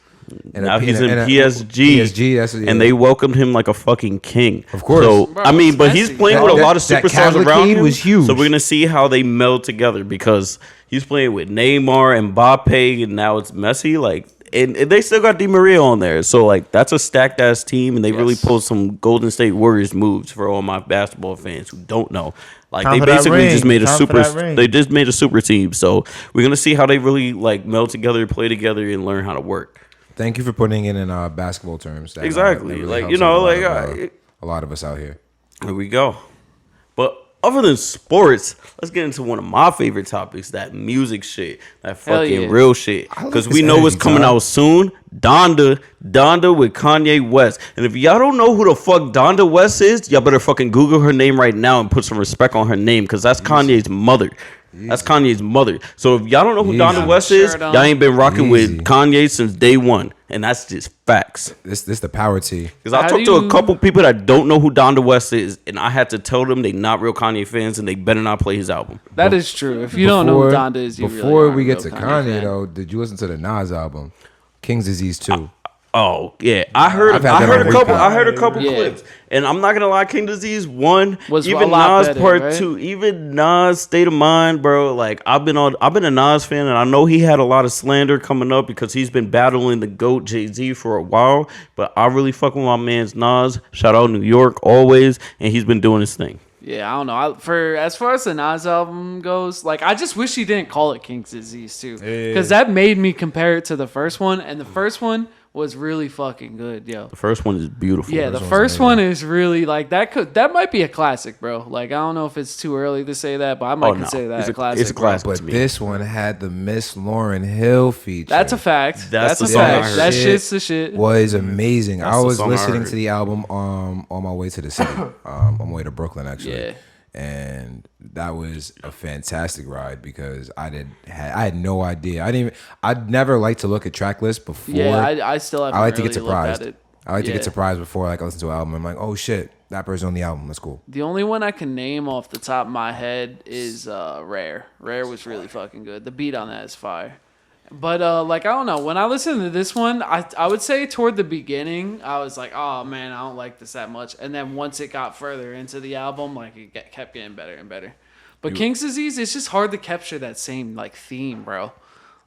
Now he's in PSG. PSG, and they welcomed him like a fucking king. Of course. So Bro, I mean, it's but he's Messi. playing with a lot of That superstars around cavalcade him. was huge. So we're gonna see how they meld together, because he's playing with Neymar, Mbappe, and now it's Messi. Like, and they still got Di Maria on there. So like, that's a stacked ass team, and they really pulled some Golden State Warriors moves for all my basketball fans who don't know. Like, Time they for that basically ring. just made a Time for super. that ring. They just made a super team. So we're gonna see how they really like meld together, play together, and learn how to work. Thank you for putting it in basketball terms. That, Exactly. that really Like, helps you know, a lot like, of, a lot of us out here. There we go. But other than sports, let's get into one of my favorite topics, that music shit, that Hell fucking yeah. real shit. I like Because this we know what's energy, coming Tom. out soon. Donda with Kanye West. And if y'all don't know who the fuck Donda West is, y'all better fucking Google her name right now and put some respect on her name, because that's Kanye's mother. That's Kanye's mother. So if y'all don't know who Donda West is, Sure don't. y'all ain't been rocking Easy. with Kanye since day one. And that's just facts. This the power T. Because I How talked do to you- a couple people that don't know who Donda West is, and I had to tell them they not real Kanye fans, and they better not play his album. That is true. If you don't know who Donda is, you before really we aren't get a to real Kanye fan. though, did you listen to the Nas album, King's Disease 2? Oh yeah, I heard I've had that on a couple. repeat. I heard a couple Yeah. clips, and I'm not gonna lie. King Disease 1, Was even a lot Nas better, Part right? 2, even Nas State of Mind, bro. Like I've been a Nas fan, and I know he had a lot of slander coming up because he's been battling the GOAT Jay-Z for a while. But I really fuck with my man's Nas. Shout out New York always, and he's been doing his thing. Yeah, I don't know. For as far as the Nas album goes, like I just wish he didn't call it King's Disease too, because that made me compare it to the first one, and the first one was really fucking good, yo. The first one is beautiful. Yeah, the first one is really like that might be a classic, bro. Like I don't know if it's too early to say that, but I might consider that it's a classic. It's a classic. But to me. this one had the Miss Lauryn Hill feature. That's a fact. That's a the song I fact. heard. That Shit shit's the shit. was amazing. That's I the was song I listening heard. to the album on my way to the city, on my way to Brooklyn actually. Yeah. And that was a fantastic ride because I had no idea. I'd never liked to look at track lists before. Yeah, I still haven't I like to really get surprised. looked at it. I like to Yeah. get surprised before like I listen to an album. I'm like, oh shit, that person on the album. That's cool. The only one I can name off the top of my head is Rare. Rare was really fucking good. The beat on that is fire. But like I don't know, when I listened to this one, I would say toward the beginning, I was like, oh man, I don't like this that much. And then once it got further into the album, like it kept getting better and better. But King's Disease, it's just hard to capture that same like theme, bro.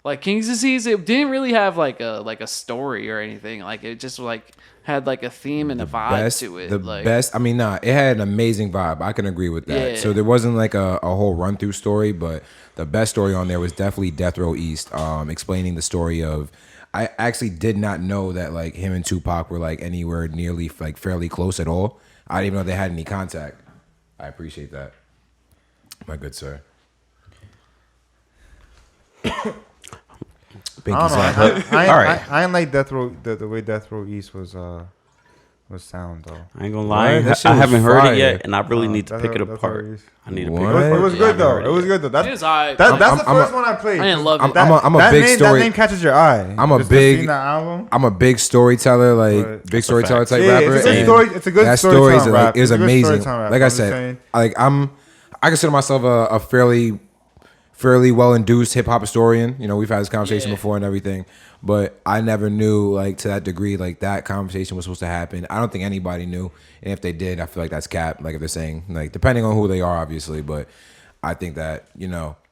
Like King's Disease, it didn't really have like a story or anything. Like it just like had like a theme and a vibe to it. The Like, best. I mean, it had an amazing vibe. I can agree with that. Yeah. So there wasn't like a whole run through story, but the best story on there was definitely Death Row East, explaining the story of. I actually did not know that like him and Tupac were like anywhere nearly like fairly close at all. I didn't even know they had any contact. I appreciate that, my good sir. I don't know. Pinky I All ain't like Death Row the way Death Row East was sound though. I ain't gonna lie, What? That shit I was haven't heard fire. it yet, and I really need to Death pick it Row- Death Row apart. East. I need to What? pick It it apart. It was Yeah, I good haven't though. heard It was yet. good though. it was alright. That's the I'm first a- one I played. I didn't love it. I'm a that big name, story. That name catches your eye. I'm a Just big- seeing that album. I'm a big storyteller, like But- big storyteller fact. type Yeah, rapper. it's a good and story. It's a good that storytelling story's rap. like is It's a good amazing. storytelling rap. Like I I'm just said, saying. I consider myself a fairly well induced hip hop historian. You know, we've had this conversation Yeah. before and everything, but I never knew like to that degree like that conversation was supposed to happen. I don't think anybody knew, and if they did, I feel like that's cap. Like if they're saying like depending on who they are, obviously, but I think that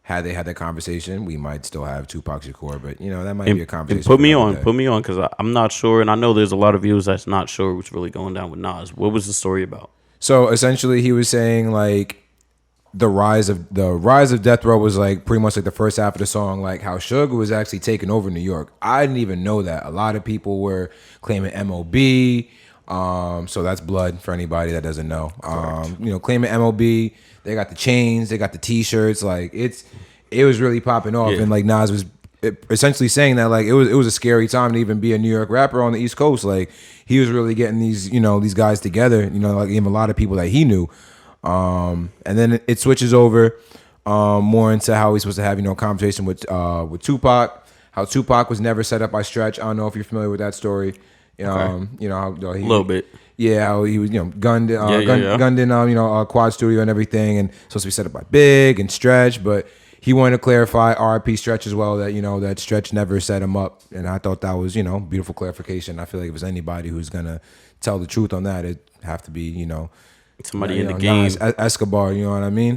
had they had that conversation, we might still have Tupac Shakur, but that might be a conversation. And put me for on, another day. put me on, because I'm not sure, and I know there's a lot of viewers that's not sure what's really going down with Nas. What was the story about? So essentially, he was saying like the rise of Death Row was like pretty much like the first half of the song, like how Suge was actually taking over New York. I didn't even know that. A lot of people were claiming MOB. So that's blood for anybody that doesn't know. Claiming MOB. They got the chains, they got the T-shirts. Like it was really popping off, Yeah. and like Nas was essentially saying that like it was a scary time to even be a New York rapper on the East Coast. Like he was really getting these guys together. Like even a lot of people that he knew. And then it switches over more into how he's supposed to have a conversation with Tupac. How Tupac was never set up by Stretch. I don't know if you're familiar with that story. How he, A little bit. Yeah, how he was gunned Yeah. gunned in Quad Studio and everything, and supposed to be set up by Big and Stretch, but he wanted to clarify RIP Stretch as well that that Stretch never set him up, and I thought that was beautiful clarification. I feel like if it was anybody who's gonna tell the truth on that, it'd have to be Somebody in the game. Nas Escobar, you know what I mean?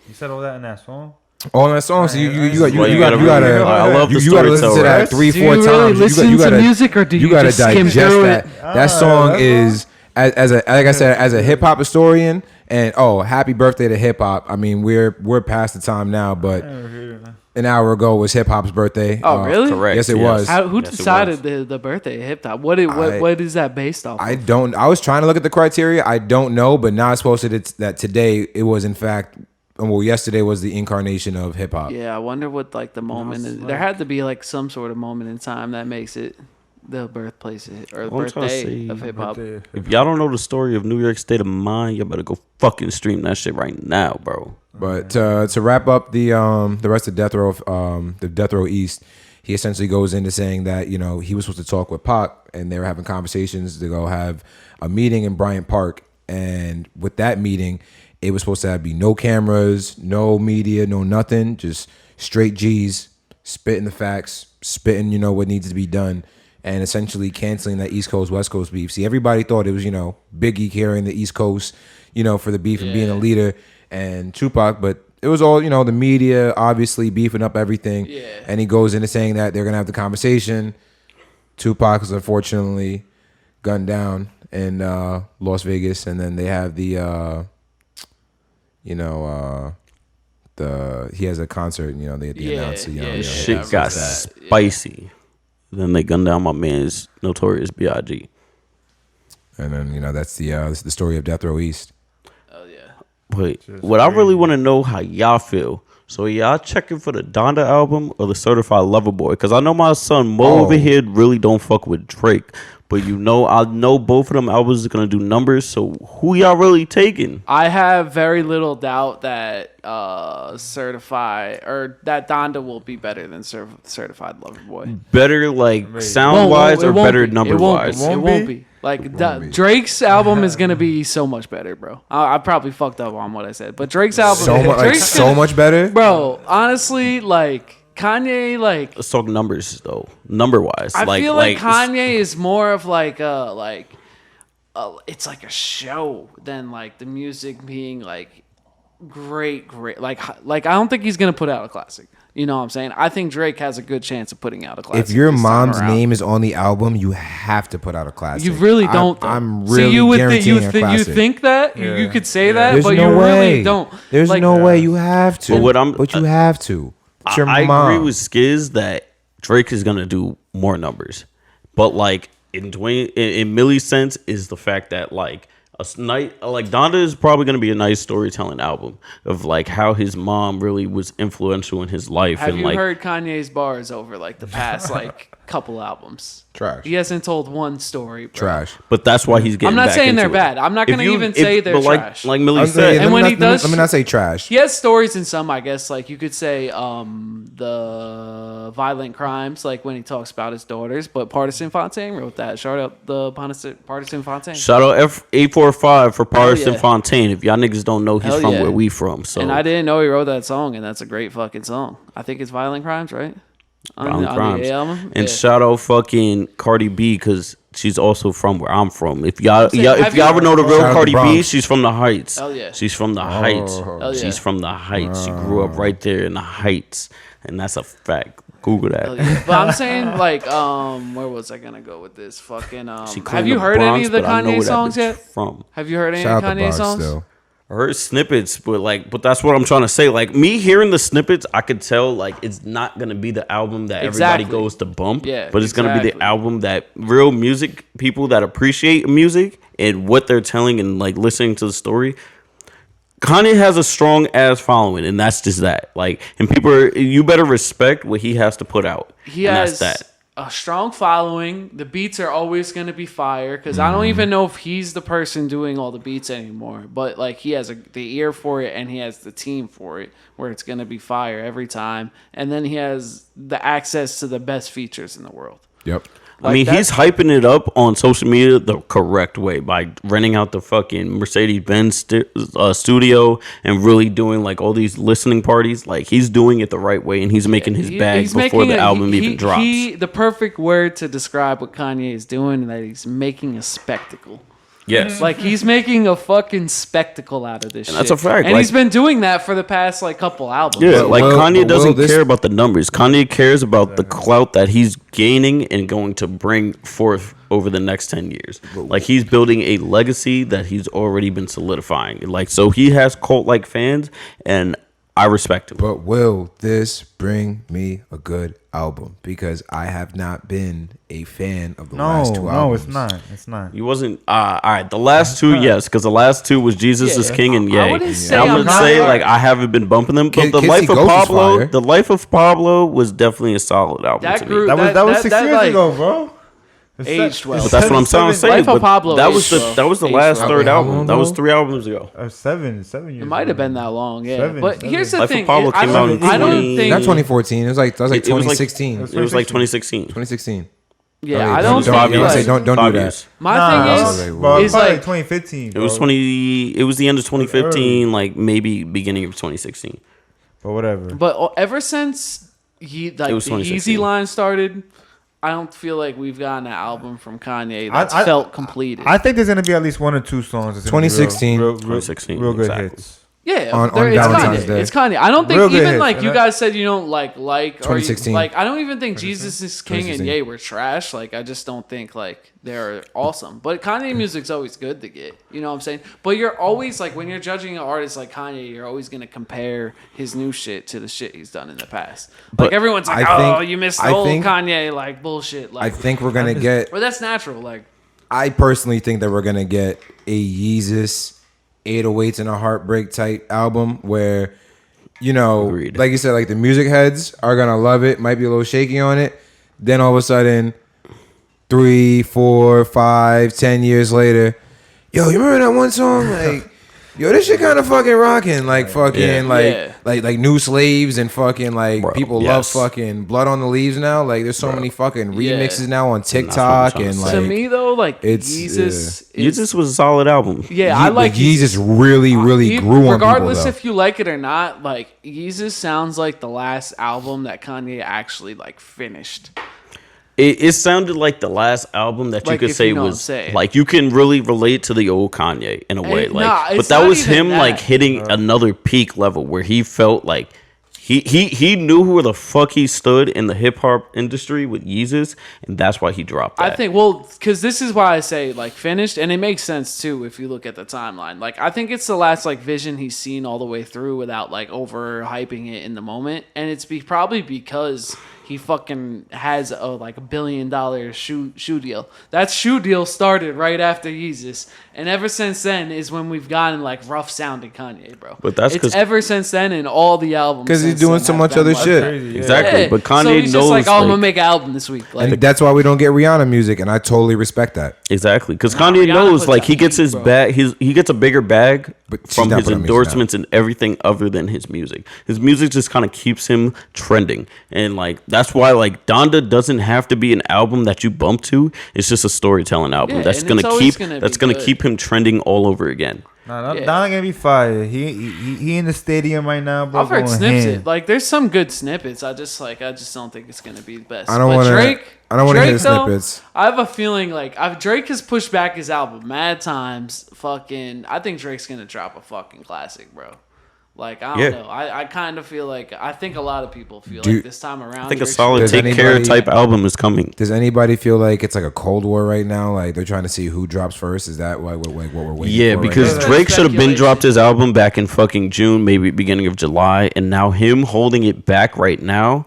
You said all that in that song. All that song, so you Well, gotta I love the you gotta listen to that storyteller. 3-4 Do you really times. listen you to gotta, music, or do you gotta just skim digest through that. it? That song that's is as a hip hop historian, and happy birthday to hip hop. I mean, we're past the time now, but an hour ago was hip hop's birthday. Oh, really? Correct. Yes, it was. Who Yes, it decided the birthday of hip hop? What is that based off? I was trying to look at the criteria. I don't know, but now it's posted that today it was in fact. Well, yesterday was the incarnation of hip hop. Yeah, I wonder what like the moment is. There had to be like some sort of moment in time that makes it the birthplace or the All I'm trying to birthday say- of hip hop. If y'all don't know the story of New York State of Mind, y'all better go fucking stream that shit right now, bro. But to wrap up the rest of Death Row, the Death Row East, he essentially goes into saying that he was supposed to talk with Pac, and they were having conversations to go have a meeting in Bryant Park, and with that meeting, it was supposed to be no cameras, no media, no nothing, just straight G's spitting the facts, spitting what needs to be done, and essentially canceling that East Coast West Coast beef. See, everybody thought it was Biggie carrying the East Coast, for the beef and being a leader, and Tupac, but it was all the media obviously beefing up everything. Yeah. And he goes into saying that they're gonna have the conversation. Tupac is unfortunately gunned down in Las Vegas, and then they have the he has a concert. They announced it. Shit got spicy. Then they gunned down my man's Notorious B.I.G. And then that's the story of Death Row East. Oh yeah. But what I really want to know how y'all feel. So y'all checking for the Donda album or the Certified Lover Boy? Because I know my son Mo over here really don't fuck with Drake. But I know both of them albums are gonna do numbers. So who y'all really taking? I have very little doubt that Certified or that Donda will be better than Certified Lover Boy. Better sound wise or better number wise? It won't be. Drake's album is gonna be so much better, bro. I probably fucked up on what I said, but Drake's album so much better, bro. Honestly, Kanye, let's talk numbers though. Number wise, I feel like Kanye is more of it's like a show than the music being great. I don't think he's gonna put out a classic. You know what I'm saying? I think Drake has a good chance of putting out a classic. If your mom's name is on the album, you have to put out a classic. You really don't. I'm really guaranteeing a classic. You think that you could say that, There's but no you way. really don't. There's no way you have to. But you have to. It's your mom. I agree with Skiz that Drake is gonna do more numbers, but in Millie's sense is the fact that Donda is probably gonna be a nice storytelling album of how his mom really was influential in his life. Have you heard Kanye's bars over the past couple albums? Trash. He hasn't told one story, bro. Trash. But that's why he's getting. I'm not back saying into they're it. bad. I'm not gonna even say they're trash. Like Millie said, and when he does, let me not say trash. He has stories in some, I guess. You could say the violent crimes, when he talks about his daughters. But Partisan Fontaine wrote that. Shout out the Partisan Fontaine. Shout out F845 for Partisan yeah. Fontaine. If y'all niggas don't know, he's Hell from yeah. where we from. So and I didn't know he wrote that song, and that's a great fucking song. I think it's Violent Crimes, right? Violent Crimes. The album? And shout out fucking Cardi B because she's also from where I'm from. If y'all ever know the real Cardi B, she's from the Heights. Hell yeah. She's from the Heights. Hell yeah. She's from the Heights. She grew up right there in the Heights, and that's a fact. Google that. Yeah. But I'm saying where was I gonna go with this? Fucking have you the heard Bronx, any of the but I know Kanye where that songs bitch yet? From. Have you heard any Shout of out the Kanye Bronx songs? still. I heard snippets, but that's what I'm trying to say. Me hearing the snippets, I could tell it's not gonna be the album that everybody goes to bump. Yeah, but it's gonna be the album that real music people that appreciate music and what they're telling and listening to the story. Kanye has a strong ass following, and that's just that. And you better respect what he has to put out. He has a strong following. The beats are always going to be fire because I don't even know if he's the person doing all the beats anymore. But he has the ear for it and he has the team for it where it's going to be fire every time. And then he has the access to the best features in the world. Yep. He's hyping it up on social media the correct way by renting out the fucking Mercedes-Benz studio and really doing like all these listening parties. Like he's doing it the right way and he's making his bag before the album even drops. The perfect word to describe what Kanye is doing is that he's making a spectacle. Yes. Like he's making a fucking spectacle out of this shit. That's a fact. And he's been doing that for the past like couple albums. Yeah, like Kanye doesn't care about the numbers. Kanye cares about the clout that he's gaining and going to bring forth over the next 10 years. Like he's building a legacy that he's already been solidifying. Like so he has cult-like fans and I respect him. But will this bring me a good album? Because I have not been a fan of the last two albums. No, it's not. It's not. You wasn't. All right, the last two, yes, because the last two was Jesus is King and Yay. I wouldn't say I'm gonna say like I haven't been bumping them, but the Life of Pablo was definitely a solid album to me. That was 6 years ago, bro. Aged well. But that's what I'm trying to say. Life of Pablo that was the last third album. That was 3 albums ago. 7 years. It might have been that long, yeah. Seven. But here's the Life of thing. Pablo came out in I don't think Not 2014. It was like 2016. It was like 2016. 2016. Yeah, I don't think don't do that. My thing is like like 2015. It was It was the end of 2015, like maybe beginning of 2016. But whatever. But ever since the Yeezy line started, I don't feel like we've gotten an album from Kanye that's felt completed. I think there's gonna be at least 1 or 2 songs. That's 2016. real 2016, real good exactly. hits. Yeah, on it's Valentine's Kanye. Day. It's Kanye. I don't think Real good even hits, like and you that- guys said you don't like or you, 2016. like I don't even think Jesus is King and 2016. Ye were trash. Like I just don't think like they're awesome. But Kanye music's always good to get. You know what I'm saying? But you're always like when you're judging an artist like Kanye, you're always gonna compare his new shit to the shit he's done in the past. Like But everyone's like, I oh, think- you missed I the old think- Kanye like bullshit. I Like, think we're gonna get. but that's natural. Like I personally think that we're gonna get a Yeezus 808s and a Heartbreak type album where, you know, Agreed. like you said, like the music heads are gonna love it. Might be a little shaky on it. Then all of a sudden, 3, 4, 5, 10 years later, yo, you remember that one song? Like, yo, this shit kind of fucking rocking. Like fucking Yeah. like New Slaves and fucking like Bro, people yes. love fucking Blood on the Leaves now. Like there's so many fucking Yeah. remixes now on that's what I'm TikTok trying to and say. like to me though, like it's- Jesus Yeezus was a solid album. Yeah, I like Yeezus really grew on regardless people, if you like it or not. Like Yeezus sounds like the last album that Kanye actually like finished. It sounded like the last album that you Like, could if say you know what I'm was saying. like you can really relate to the old Kanye in a way. Like, nah, but it's that not was even him that. like hitting another peak level where he felt like he knew where the fuck he stood in the hip hop industry with Yeezus, and that's why he dropped that. I think because this is why I say like finished, and it makes sense too if you look at the timeline. Like I think it's the last like vision he's seen all the way through without like over hyping it in the moment, and it's probably because he fucking has a like $1 billion shoe deal. That shoe deal started right after Yeezus, and ever since then is when we've gotten like rough sounding Kanye, bro. But that's it's 'cause- ever since then in all the albums because he's since doing then so have much been other like shit. that. Exactly, Yeah. but Kanye so he's knows just like, oh, I'm like- gonna make an album this week. Like, And that's why we don't get Rihanna music, and I totally respect that. Exactly, because Nah, Kanye Rihanna knows puts like out he gets heat, his bro. bag. He gets a bigger bag But she's from not his putting music endorsements and everything other than his music. His music just kind of keeps him trending, and like that's why like Donda doesn't have to be an album that you bump to. It's just a storytelling album Yeah, that's and gonna it's always keep gonna that's be gonna good. keep him trending all over again. Nah, Yeah. Donda gonna be fire. He in the stadium right now, bro. I've heard going snippets. ham. Like, there's some good snippets. I just don't think it's gonna be the best. I don't But wanna- Drake. I don't wanna hear Drake, the though, snippets. I have a feeling like Drake has pushed back his album mad times. I think Drake's gonna drop a fucking classic, bro. Like I don't Yeah. know. I kind of feel like I think a lot of people feel Do- like this time around. I think a Drake's solid Does Take Care anybody- type album is coming. Does anybody feel like it's like a Cold War right now? Like they're trying to see who drops first? Is that what we're waiting Yeah, for because right now? Drake should have been Speculation. dropped his album back in fucking June, maybe beginning of July, and now him holding it back right now.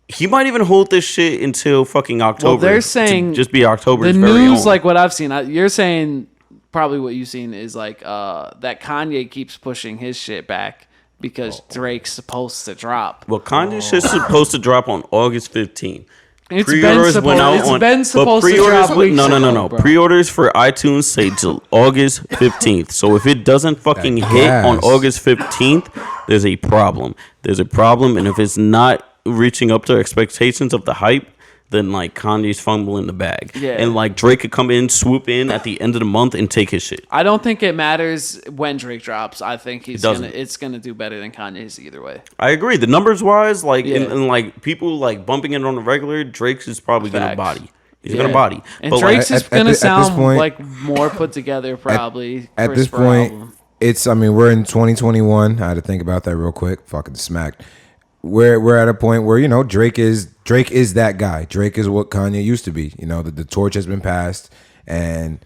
He might even hold this shit until fucking October. they're to saying just be October's the very news, own. like what I've seen. You're saying probably what you've seen is like that Kanye keeps pushing his shit back because Drake's supposed to drop. Well, Kanye's shit's supposed to drop on August 15th. It's Pre-orders been went out supposed, on. it's been but supposed to pre-orders drop went- weeks No, no, no, ago, no. bro. Pre-orders for iTunes say till August 15th. So if it doesn't fucking hit on gas. August 15th, there's a problem. There's a problem, and if it's not reaching up to expectations of the hype, then like Kanye's fumbling the bag. Yeah. And like Drake could come in, swoop in at the end of the month and take his shit. I don't think it matters when Drake drops. I think doesn't. it's gonna do better than Kanye's either way. I agree. The numbers wise, like Yeah. and like people like bumping it on the regular, Drake's is probably gonna Facts. body. He's Yeah. gonna body. And But Drake's like, is at gonna this sound point- like more put together, probably. At Chris this per point, album. I mean, we're in 2021. I had to think about that real quick. Fucking smacked. We're at a point where, you know, Drake is that guy. Drake is what Kanye used to be. You know, the torch has been passed, and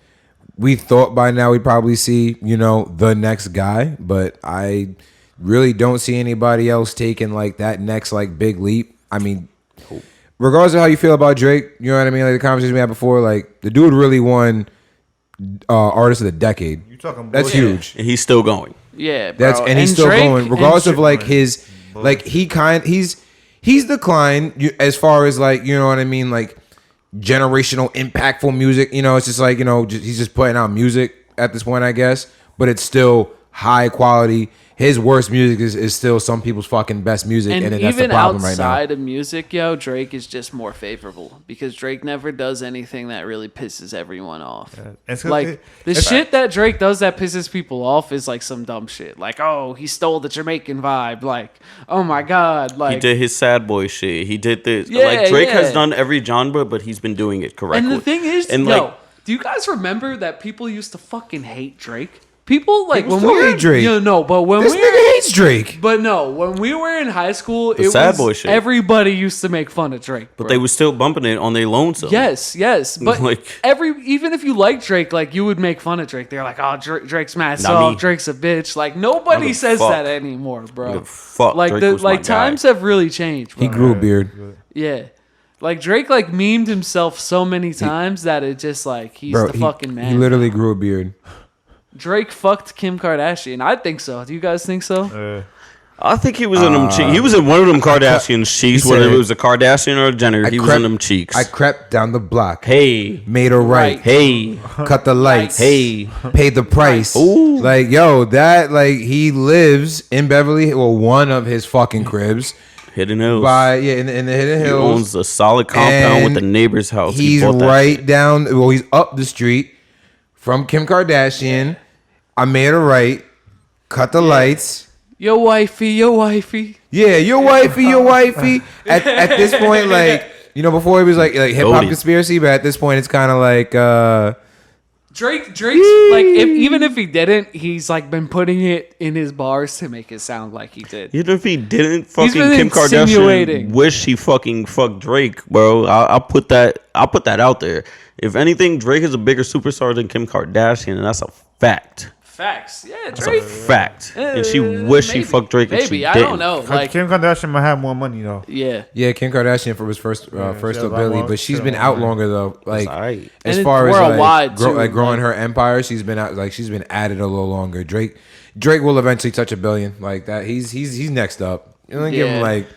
we thought by now we'd probably see, you know, the next guy, but I really don't see anybody else taking like that next like big leap. I mean, regardless of how you feel about Drake, you know what I mean? Like the conversation we had before, like the dude really won artist of the decade. You talking That's bullshit. huge. he's still going. Yeah, bro. That's and he's still Drake- going, regardless and of like his like he's declined as far as like, you know what I mean, like generational impactful music. You know, it's just like, you know, he's just putting out music at this point, I guess. But it's still high quality. His worst music is still some people's fucking best music, and then that's the even problem right now. outside of music, yo, Drake is just more favorable because Drake never does anything that really pisses everyone off. Like the shit that Drake does that pisses people off is like some dumb shit. Like, oh, he stole the Jamaican vibe. Like, oh my god, like he did his sad boy shit. He did this. Yeah, like Drake yeah. has done every genre, but he's been doing it correctly. And the thing is, and yo, like, do you guys remember that people used to fucking hate Drake? People like People when still we were hate Drake. but when This we nigga hates Drake. But no, when we were in high school, it sad was boy shit. everybody used to make fun of Drake. but bro. they were still bumping it on their lonesome. Yes, but Like- even if you like Drake, like you would make fun of Drake. They're like, oh, Drake's mad Not soft, me. Drake's a bitch. Like nobody give a says fuck. that anymore, bro. Fuck. Like Drake was my guy. times have really changed. Bro. He grew a beard. Yeah. Like Drake like memed himself so many times that it just like he's Bro, the fucking man. He literally grew a beard. Drake fucked Kim Kardashian. I think so. Do you guys think so? I think he was in them cheeks. He was in one of them Kardashian cheeks, he whether said- it was a Kardashian or a Jenner. He was in them cheeks. I crept down the block. Hey, Made a right. hey, Cut the lights. hey. Paid the price. Ooh. Like, yo, that, like, he lives in Beverly, well, one of his fucking cribs. Hidden Hills. In the Hidden He Hills. owns a solid compound with And the neighbor's house. He He's bought that right shit. down, well, he's up the street from Kim Kardashian. I made a right. Cut the lights. Your wifey. Yeah, your wifey. At this point, like, you know, before it was like hip hop Goated. conspiracy, but at this point, it's kind of like, Drake's like even if he didn't, he's like been putting it in his bars to make it sound like he did. Even if he didn't, fucking been Kim insinuating. Kardashian wish he fucking fucked Drake, bro. I'll put that out there. If anything, Drake is a bigger superstar than Kim Kardashian, and that's a fact. Facts. Yeah, That's Drake. a fact. And she wish she Maybe. fucked Drake. And she Maybe I didn't. don't know. Like Kim Kardashian might have more money though. yeah. yeah, Kim Kardashian was first she has to a lot Billy, more- but she she's has been a out lot more. longer though. Like, alright. as And far it's as worldwide, too, growing like- her empire, she's been out, like, she's been at it a little longer. Drake will eventually touch $1 billion like that. He's next up. You know, give him Yeah. like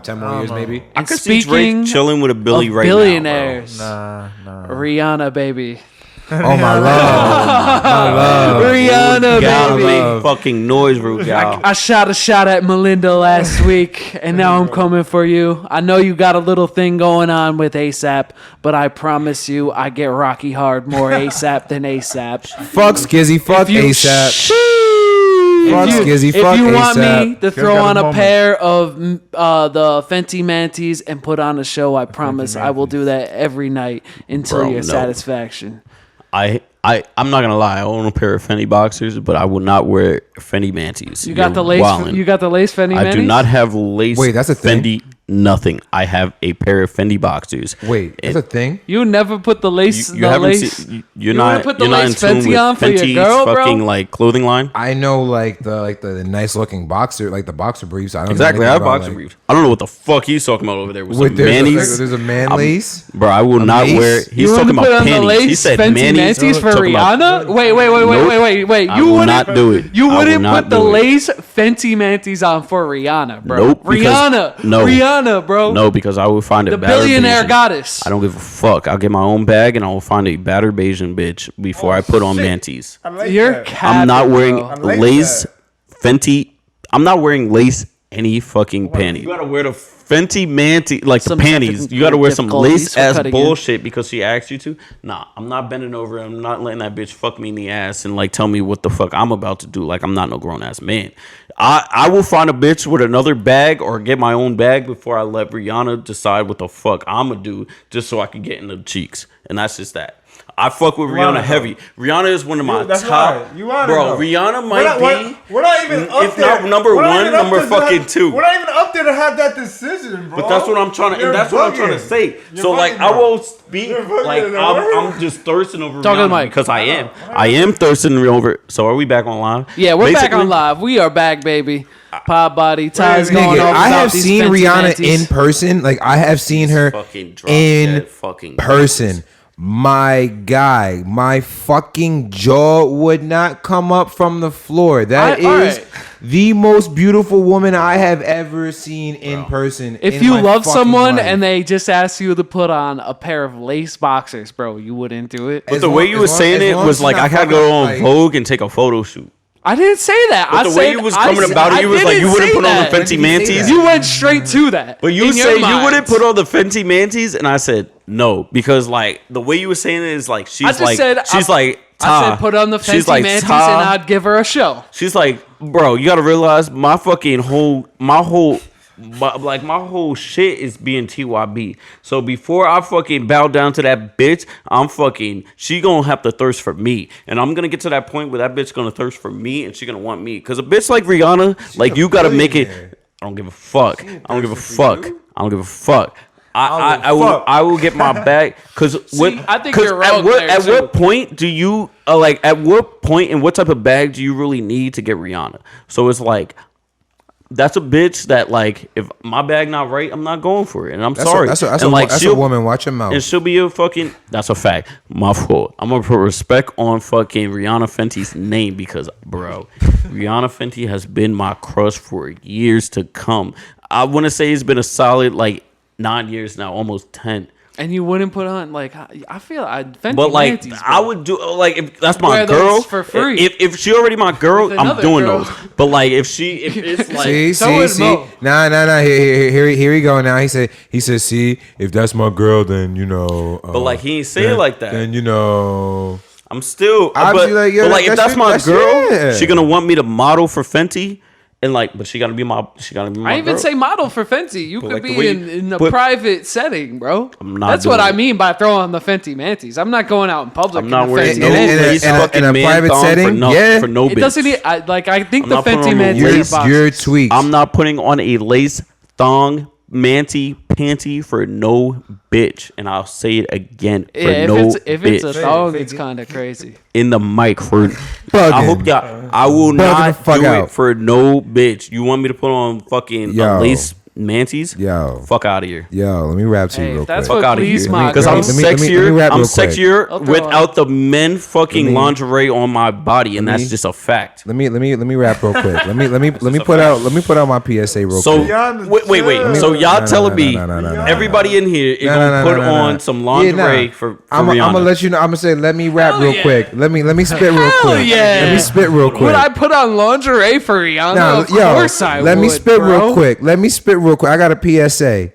10 more years maybe. I And could see speaking Drake chilling with a Billy of right billionaires, Nah. Rihanna baby. Oh my love, Rihanna now, bro. Y'all baby. make fucking noise, Root, y'all. I shot a shot at Melinda last week, and now I'm coming for you. I know you got a little thing going on with ASAP, but I promise you, I get Rocky Hard more ASAP than ASAP. Fuck Skizzy, fuck you- ASAP. Fuck Skizzy, If fuck you want ASAP. me to throw got a on a moment. pair of the Fenty Manties and put on a show, I promise I will do that every night until Bro, your no. satisfaction. I'm not gonna lie. I own a pair of Fenty boxers, but I will not wear Fenty Manties. You got the lace. You got the lace Fenty Manties. I do not have lace. Wait, that's a thing? Fendi. Nothing. I have a pair of Fendi boxers. Wait, that's a thing? You never put the lace. You the haven't lace. seen. You're You not. wanna put the You're not in lace tune Fenty with on for your Fenty's girl, bro? fucking like clothing line. I know like the nice looking boxer, like the boxer briefs. I don't Exactly. know I anything have about, boxer like, briefs. I don't know what the fuck he's talking about over there with Wait, some manis. there's a man lace. Bro, I will not mace? wear. He's You talking wanna put about on the panties. lace He said Fenty manis. Manties for Talking about- Rihanna? Wait. Nope. I You will wouldn't not do it. You I will wouldn't not put the do it. lace Fenty Manties on for Rihanna, bro. Nope, because- Rihanna. no. Rihanna, bro. No, because I will find a The battered billionaire Bayesian. goddess. I don't give a fuck. I'll get my own bag and I will find a battered Bayesian bitch before I put on manties. I like You're that. capping, I'm not wearing bro. like lace Fenty. I'm not wearing lace any fucking Oh, panties. You gotta wear the Fenty Manty, like Some the panties. You gotta wear some difficulties lace for ass cutting in. bullshit because she asked you to. Nah, I'm not bending over. I'm not letting that bitch fuck me in the ass and like tell me what the fuck I'm about to do. Like I'm not no grown ass man. I will find a bitch with another bag or get my own bag before I let Rihanna decide what the fuck I'ma do just so I can get in the cheeks. And that's just that. I fuck with Rihanna wanna heavy. Rihanna is one of my That's top. right. You wanna bro, know. Rihanna might be. We're not even up if there. not number We're not one, even up number there to fucking have- two. We're not even up there to have that decision, bro. But that's what I'm trying to. You're And that's what I'm trying to bugging. say. You're So like, bugging, I bro. won't speak. You're bugging, Like bro. I'm just thirsting over Talk to the Rihanna mic. because I am. I am thirsting over. So are we back on live? Yeah, we're back Basically, on live. We are back, baby. Pod body ties Nigga, going Nigga, off. I without have these seen Fenty Rihanna Manties. in person. Like I have seen her Fucking drop in dead fucking person. My guy, my fucking jaw would not come up from the floor. That is alright. the most beautiful woman I have ever seen in person. If in you my love fucking someone life. and they just ask you to put on a pair of lace boxers, bro, you wouldn't do it. But As the way long- you were as long- saying as it long was as like you're I not gotta go fucking, on like- Vogue and take a photo shoot. I didn't say that. But the way you was coming about it, you was like, you wouldn't put on the Fenty Manties. You went straight to that. But you say you wouldn't put on the Fenty Manties, and I said no because like the way you were saying it is like I said put on the Fenty Manties and I'd give her a show. She's like, bro, you gotta realize my whole shit is being TYB. So before I fucking bow down to that bitch, she gonna have to thirst for me. And I'm gonna get to that point where that bitch gonna thirst for me and she gonna want me. Cause a bitch like Rihanna, like you gotta make it. I don't give a fuck. I don't give a fuck. I will get my bag. Cause I think you're wrong. At what point do you at what point and what type of bag do you really need to get Rihanna? So it's like, that's a bitch that like if my bag not right, I'm not going for it, and I'm sorry. That's a woman. Watch your mouth. And she'll be a fucking. That's a fact. My fault. I'm gonna put respect on fucking Rihanna Fenty's name because, bro, Rihanna Fenty has been my crush for years to come. I want to say it's been a solid like 9 years now, almost 10. And you wouldn't put on like I feel Fenty but like Manties, I would do like if that's my wear girl those for free. If she already my girl, I'm doing those. But like if it's like see, nah. Here we go. Now he said, see, if that's my girl, then you know. But like he ain't say it like that. Then you know. I'm still. But like if that's my girl, she gonna want me to model for Fenty. And like, but she gotta be my. I even say model for Fenty. You could be in a private setting, bro. That's what I mean by throwing on the Fenty Manties. I'm not going out in public. I'm not wearing in a private setting. For no bitch. It doesn't. I think the Fenty Manties. You're tweaked. I'm not putting on a lace thong panty for no bitch, and I'll say it again for bitch. If it's a thong, it's kind of crazy. In the mic for. I hope y'all. I will not do it for no bitch. You want me to put on fucking lace Manties? Yo, fuck out of here. Yo, let me rap to you real quick. Fuck out of here. Because I'm sexier. I'm sexier without the men fucking lingerie on my body, and that's just a fact. Let me rap real quick. Let me put out my PSA real quick. So wait. So y'all telling me everybody in here is gonna put on some lingerie for Rihanna? I'm gonna let you know. I'm gonna say let me rap real quick. Let me spit real quick. Let me spit real quick. Would I put on lingerie for Rihanna? Of course I would. Let me spit real quick. I got a PSA.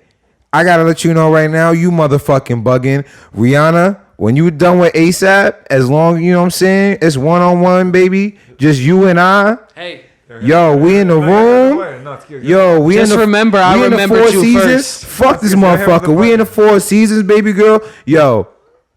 I gotta let you know right now, you motherfucking bugging. Rihanna, when you done with ASAP, as long, you know what I'm saying, it's one-on-one, baby. Just you and I. Hey. Yo, we in the room. Yo, we just in the remember, I remember you seasons. first. Fuck this motherfucker. We in the 4 seasons, baby girl. Yo,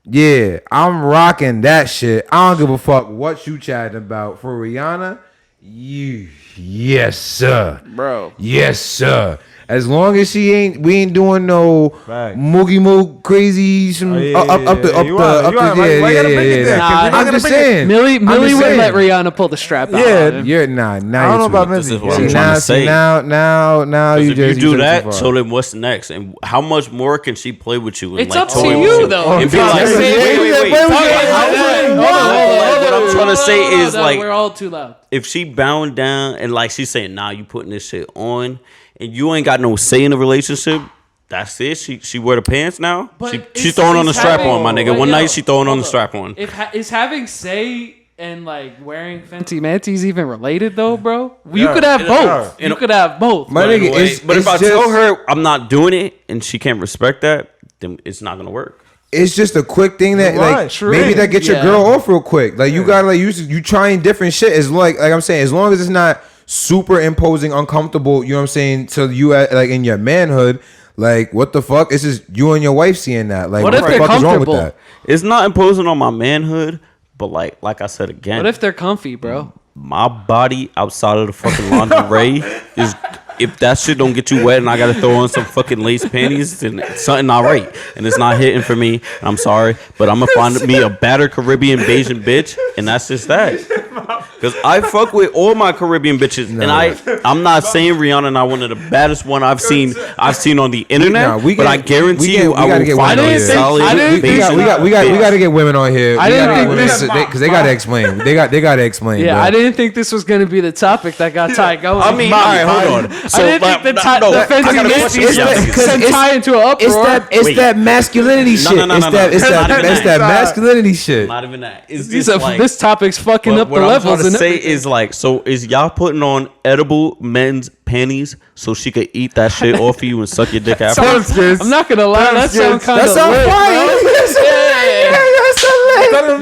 yeah, I'm rocking that shit. I don't give a fuck what you chatting about. For Rihanna, yes, sir. Bro. Yes, sir. As long as we ain't doing no moogie moog crazy up the yeah. I'm just saying. Millie would let Rihanna pull the strap out. Yeah, you're nah. I don't know about Millie. This is what I'm trying to say. Now you just do that. So then what's next? And how much more can she play with you? It's up to you though. And be like, wait. What I'm trying to say is like, we're all too loud. If she bound down and like she's saying, nah, you putting this shit on. And you ain't got no say in the relationship. That's it. She wear the pants now. She throwing on the strap on, my nigga. One night she throwing on the strap on. Is having say and like wearing Fenty Manties even related though, bro? You could have both. You could have both. My nigga, but if I tell her I'm not doing it and she can't respect that, then it's not gonna work. It's just a quick thing that maybe that get your girl off real quick. Like you gotta you trying different shit. It's like I'm saying, as long as it's not super imposing, uncomfortable, you know what I'm saying, to you like in your manhood, like what the fuck? It's just you and your wife seeing that. Like what the fuck is wrong with that? It's not imposing on my manhood, but like I said again. What if they're comfy, bro? My body outside of the fucking lingerie is. If that shit don't get you wet and I gotta throw on some fucking lace panties, then something not right. And it's not hitting for me. And I'm sorry, but I'm gonna find me a battered Caribbean Bayesian bitch, and that's just that. Cause I fuck with all my Caribbean bitches, and I'm not saying Rihanna not one of the baddest one I've seen on the internet. But I guarantee you, I will find a solid Bayesian. We gotta get women on here. I didn't think this because they gotta explain. They gotta explain. Yeah, bro. I didn't think this was gonna be the topic that got Ty going. I mean, all right, hold on. So, I didn't think the Fenty Manties sent Ty into an uproar. It's that masculinity shit. It's that masculinity shit. Not even that. This topic's fucking up the level nipples and say everything. is like, so is y'all putting on edible men's panties so she could eat that shit off of you and suck your dick after? I'm not gonna lie, that sounds kind of That sounds lit, fire.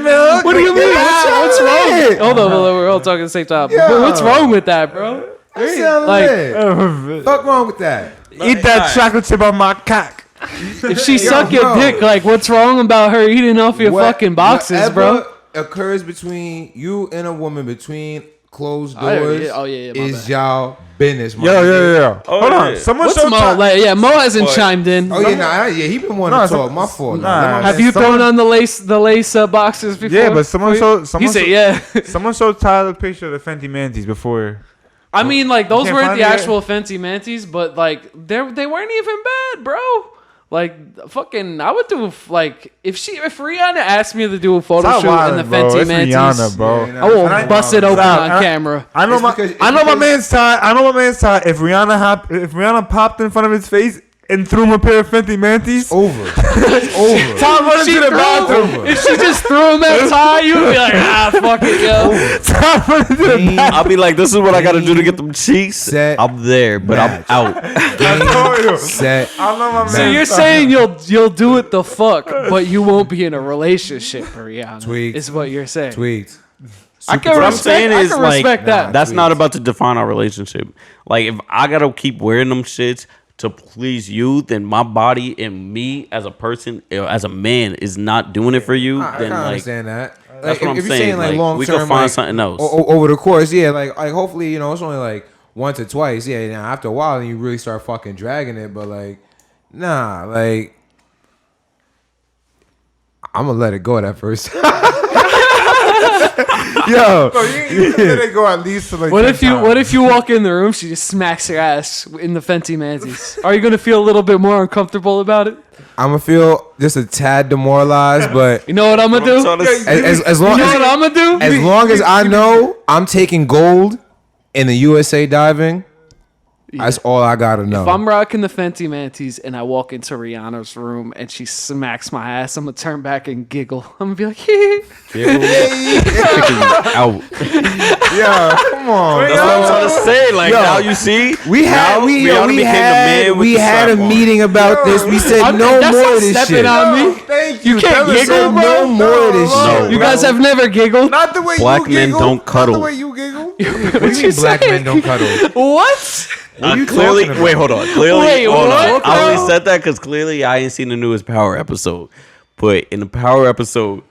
bro. What do you mean? What's wrong? lit. Hold on, we're all talking at the same time. Yeah. What's wrong with that, bro? That sounds Like, lit. Fuck wrong with that? Eat that chocolate chip on my cock. if she suck your bro. dick, like, what's wrong about her eating off your fucking boxes, bro? Whatever occurs between you and a woman between closed Oh, yeah, doors yeah, my is bad. y'all business. my Yo. nigga. Oh, Hold on. yeah. Someone What's showed Mo? Like, yeah, Mo hasn't chimed in. Oh yeah, he been wanting to talk. My fault. Have you thrown on the lace boxes before? Yeah, but someone showed. He Someone said, showed, yeah. Someone showed Tyler a picture of the Fenty Manties before. I mean, like, those can't weren't find the it yet? actual Fenty Manties, but, like, they weren't even bad, bro. Like, fucking, I would do, like, if Rihanna asked me to do a photo Stop shoot in wildin', the bro. Fenty It's Manties, Rihanna, bro. Yeah, I will nah, bust it open Stop. on camera. I know It's my because- I know my because- man's Ty. I know my man's Ty. If Rihanna popped in front of his face and threw him a pair of Fenty Manties, Over. It's over. Ty running She to the threw bathroom. Over. If she just threw him at Ty, you'd be like, fuck it, yo. Ty running to the bathroom. I'll be like, this is what I gotta do to get them cheeks. Set. I'm there, but Match. I'm out. I told you. Set. I know my So man's you're Ty. saying you'll do it the fuck, but you won't be in a relationship, Rihanna. Tweaked. Is what you're saying. Tweaked. I can What I'm respect, saying I is, can like, respect that. that's not Please. about to define our relationship. Like, if I gotta keep wearing them shits to please you, then my body and me as a person, as a man, is not doing it for you. I Then can like, understand that. that's Like, what I'm if you're saying. like Like, long we term, could find like, something else. over the course, yeah. Like hopefully, it's only like once or twice. Yeah. Now after a while, then you really start fucking dragging it. But like, nah, like I'm gonna let it go at that first. Yo, Bro, you let it go at least to like. What 10 if you times. What if you walk in the room, she just smacks your ass in the Fenty Manties? Are you gonna feel a little bit more uncomfortable about it? I'm gonna feel just a tad demoralized, but You know what I'm gonna do? trying to as You long know what as I'm gonna do? as long as I know I'm taking gold in the USA diving, that's all I gotta know. If I'm rocking the Fenty Manties and I walk into Rihanna's room and she smacks my ass, I'm gonna turn back and giggle. I'm gonna be like, hee. out. Yeah, come on. That's what I'm trying to say. Like, Yo, now you see, We had now we Rihanna became the man with we the had a strap on. meeting about this. We said no that's more not of this stepping shit. on me. Thank You can't Tell us giggle, so, bro. No more of this No, shit. You guys have never giggled? Not the way Black you men giggle. don't Not cuddle. the way you giggle. What do you mean black men don't cuddle? What? What are you Clearly, talking about? wait, hold on. Clearly, Wait, hold what, on. I only bro? said that because clearly I ain't seen the newest Power episode. But in the Power episode,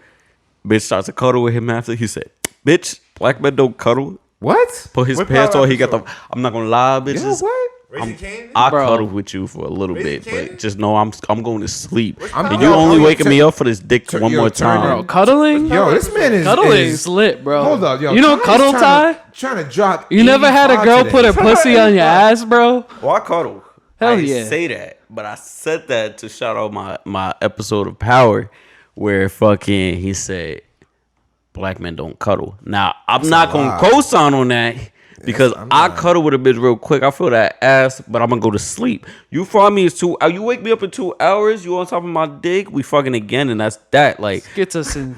bitch starts to cuddle with him after. He said, "Bitch, black men don't cuddle." What? Put his What pants Power on. He got the. episode? I'm not gonna lie, bitches. Yo, what? I Bro. cuddle with you for a little bit, Candy? but just know I'm going to sleep. I'm- And yo, you only yo, waking me up for this dick turn- one yo, more turn time. Bro, cuddling? Yo, this man is Cuddling's lit, bro. Hold up, yo. You know Ty's cuddle trying tie? Trying to drop. You never had a 85 girl today. put her pussy on your ass, bro? Well, I cuddle. Hell I didn't yeah. say that, but I said that to shout out my episode of Power where fucking he said black men don't cuddle. Now I'm not gonna lie. co-sign on that because I cuddle with a bitch real quick. I feel that ass, but I'm gonna go to sleep. You find me is 2 hours. You wake me up in 2 hours. You on top of my dick. We fucking again, and that's that. Like Gets us in.